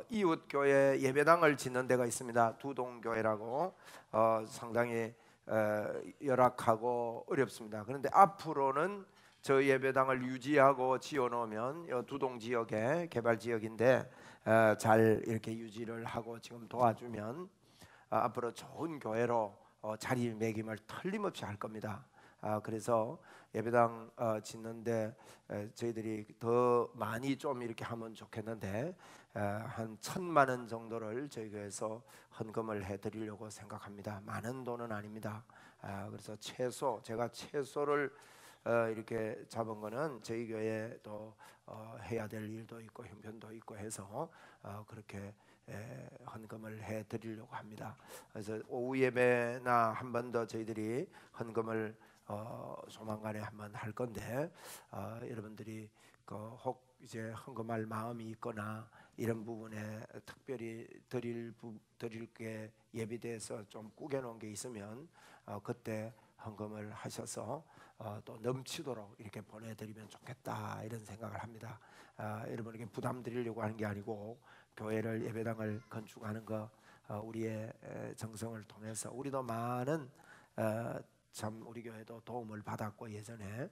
이웃교회 예배당을 짓는 데가 있습니다. 두동교회라고 상당히 열악하고 어렵습니다. 그런데 앞으로는 저 예배당을 유지하고 지어놓으면 두동 지역의 개발 지역인데 잘 이렇게 유지를 하고 지금 도와주면 앞으로 좋은 교회로 자리매김을 틀림없이 할 겁니다. 그래서 예배당 짓는데 저희들이 더 많이 좀 이렇게 하면 좋겠는데 한 1,000만 원 정도를 저희 교회에서 헌금을 해드리려고 생각합니다. 많은 돈은 아닙니다. 그래서 제가 채소를 이렇게 잡은 거는 저희 교회도 해야 될 일도 있고 형편도 있고 해서 그렇게 헌금을 해드리려고 합니다. 그래서 오후 예배나 한 번 더 저희들이 헌금을 조만간에 한번 할 건데 여러분들이 혹 이제 헌금할 마음이 있거나 이런 부분에 특별히 드릴 게 예비돼서 좀 꾸겨놓은 게 있으면 그때 헌금을 하셔서 또 넘치도록 이렇게 보내드리면 좋겠다 이런 생각을 합니다. 여러분에게 부담 드리려고 하는 게 아니고 교회를 예배당을 건축하는 거 우리의 정성을 통해서 우리도 많은 참 우리 교회도 도움을 받았고 예전에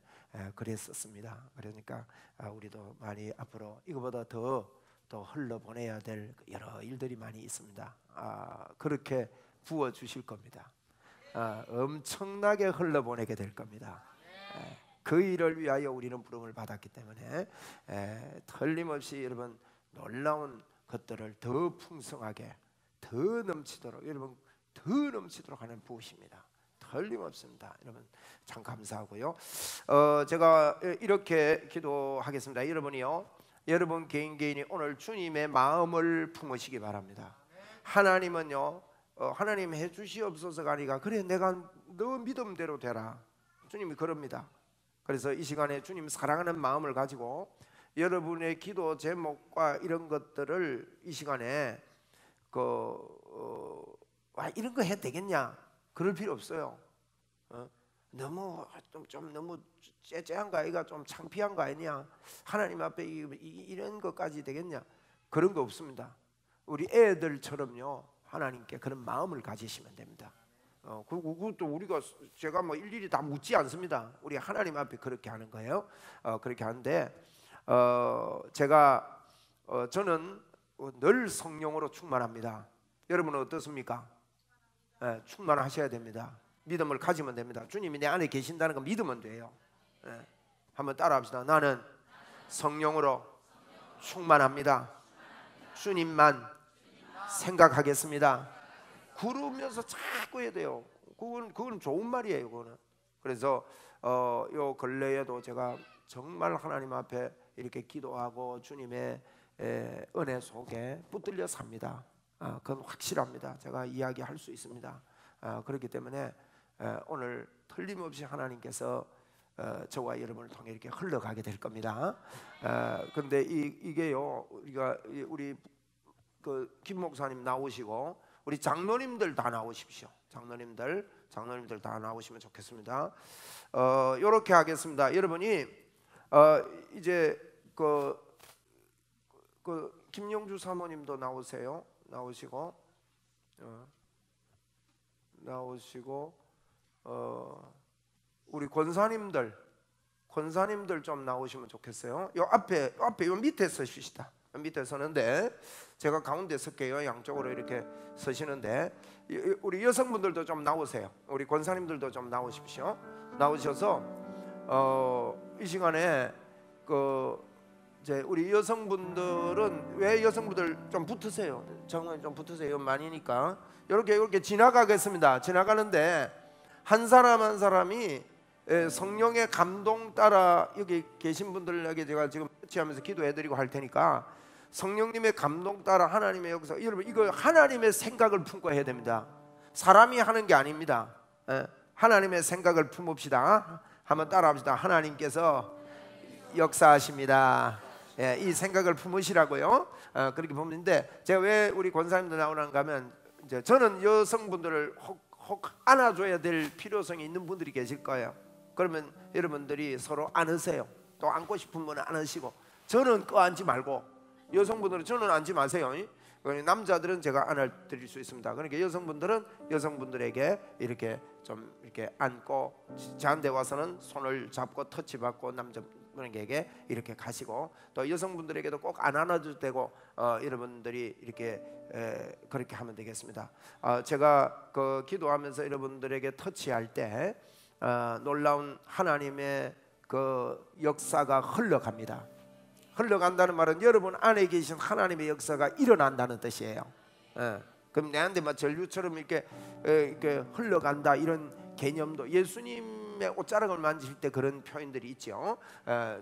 그랬었습니다. 그러니까 우리도 많이 앞으로 이거보다 더 흘러보내야 될 여러 일들이 많이 있습니다. 그렇게 부어주실 겁니다. 엄청나게 흘러보내게 될 겁니다. 그 일을 위하여 우리는 부름을 받았기 때문에 틀림없이 여러분 놀라운 것들을 더 풍성하게 더 넘치도록 여러분 더 넘치도록 하는 부으십니다. 틀림없습니다. 여러분 참 감사하고요. 제가 이렇게 기도하겠습니다. 여러분이요, 여러분 개인이 오늘 주님의 마음을 품으시기 바랍니다. 하나님은요, 하나님 해주시옵소서가 아니라 그래 내가 너 믿음대로 되라. 주님이 그럽니다. 그래서 이 시간에 주님 사랑하는 마음을 가지고 여러분의 기도 제목과 이런 것들을 이 시간에 이런 거 해도 되겠냐? 그럴 필요 없어요. 너무 좀 너무 째째한 거 아이가 좀 창피한 거 아니냐? 하나님 앞에 이런 것까지 되겠냐? 그런 거 없습니다. 우리 애들처럼요 하나님께 그런 마음을 가지시면 됩니다. 그것도 우리가 제가 뭐 일일이 다 묻지 않습니다. 우리 하나님 앞에 그렇게 하는 거예요. 그렇게 하는데 저는 늘 성령으로 충만합니다. 여러분은 어떻습니까? 충만하셔야 됩니다. 믿음을 가지면 됩니다. 주님이 내 안에 계신다는 거 믿으면 돼요. 한번 따라합시다. 나는 성령으로 충만합니다. 주님만 생각하겠습니다. 구르면서 자꾸 해야 돼요. 그건 좋은 말이에요. 그거는. 그래서 요 근래에도 제가 정말 하나님 앞에 이렇게 기도하고 주님의 은혜 속에 붙들려 삽니다. 그건 확실합니다. 제가 이야기할 수 있습니다. 그렇기 때문에 오늘 틀림없이 하나님께서 저와 여러분을 통해 이렇게 흘러가게 될 겁니다. 근데 이게요, 우리 김 목사님 나오시고 우리 장로님들 다 나오십시오. 장로님들 다 나오시면 좋겠습니다. 이렇게 하겠습니다. 여러분이 이제 김용주 사모님도 나오세요. 나오시고 우리 권사님들 좀 나오시면 좋겠어요. 요 앞에 요 밑에 서시다. 밑에 서는데 제가 가운데 설게요. 양쪽으로 이렇게 서시는데 우리 여성분들도 좀 나오세요. 우리 권사님들도 좀 나오십시오. 나오셔서 이 시간에 이제 우리 여성분들은 왜 여성분들 좀 붙으세요. 정말 좀 붙으세요. 많이니까 이렇게 지나가겠습니다. 지나가는데 한 사람 한 사람이 성령의 감동 따라 여기 계신 분들에게 제가 지금 터치하면서 기도해드리고 할 테니까 성령님의 감동 따라 하나님의 여기서 여러분 이거 하나님의 생각을 품고 해야 됩니다. 사람이 하는 게 아닙니다. 하나님의 생각을 품읍시다. 한번 따라합시다. 하나님께서 역사하십니다. 이 생각을 품으시라고요. 그렇게 보는데 제가 왜 우리 권사님들 나오는가 하면 이제 저는 여성분들을 혹 안아줘야 될 필요성이 있는 분들이 계실 거예요. 그러면 여러분들이 서로 안으세요. 또 안고 싶은 분은 안으시고 저는 껴안지 말고 여성분들은 저는 안지 마세요. 남자들은 제가 안아드릴 수 있습니다. 그러니까 여성분들은 여성분들에게 이렇게 좀 이렇게 안고 저한테 와서는 손을 잡고 터치받고 남자분에게 이렇게 가시고 또 여성분들에게도 꼭 안 안아도 되고 여러분들이 이렇게 그렇게 하면 되겠습니다. 제가 기도하면서 여러분들에게 터치할 때 놀라운 하나님의 그 역사가 흘러갑니다. 흘러간다는 말은 여러분 안에 계신 하나님의 역사가 일어난다는 뜻이에요. 그럼 내한테 막 전류처럼 이렇게 흘러간다 이런 개념도 예수님의 옷자락을 만지실 때 그런 표현들이 있죠.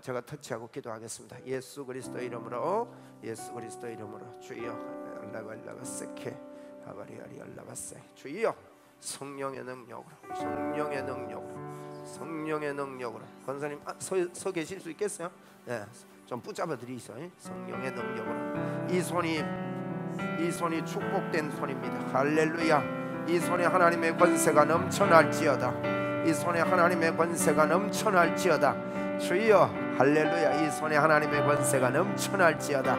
제가 터치하고 기도하겠습니다. 예수 그리스도 이름으로, 예수 그리스도 이름으로 주여 알라발라바세케 하바리아리 알라바세 주여 성령의 능력으로, 성령의 능력으로, 성령의 능력으로. 권사님 서 계실 수 있겠어요? 네, 좀 붙잡아 드리세요. 성령의 능력으로. 이 손이 축복된 손입니다. 할렐루야. 이 손에 하나님의 권세가 넘쳐날지어다. 이 손에 하나님의 권세가 넘쳐날지어다. 주여 할렐루야. 이 손에 하나님의 권세가 넘쳐날지어다.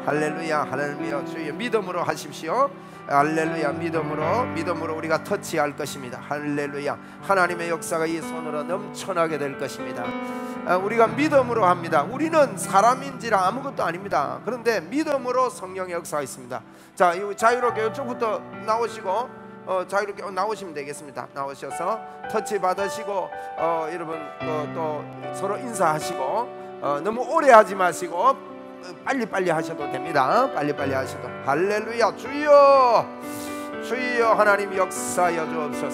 할렐루야. 할렐루야. 주여 믿음으로 하십시오. 할렐루야. 믿음으로 우리가 터치할 것입니다. 할렐루야. 하나님의 역사가 이 손으로 넘쳐나게 될 것입니다. 우리가 믿음으로 합니다. 우리는 사람인지라 아무것도 아닙니다. 그런데 믿음으로 성령의 역사가 있습니다. 자, 자유롭게 이쪽부터 나오시고 자유롭게 나오시면 되겠습니다. 나오셔서 터치 받으시고 여러분 또 서로 인사하시고 너무 오래 하지 마시고 빨리빨리 하셔도 됩니다. 빨리빨리 하셔도. 할렐루야. 주여 하나님 역사여 주옵소서.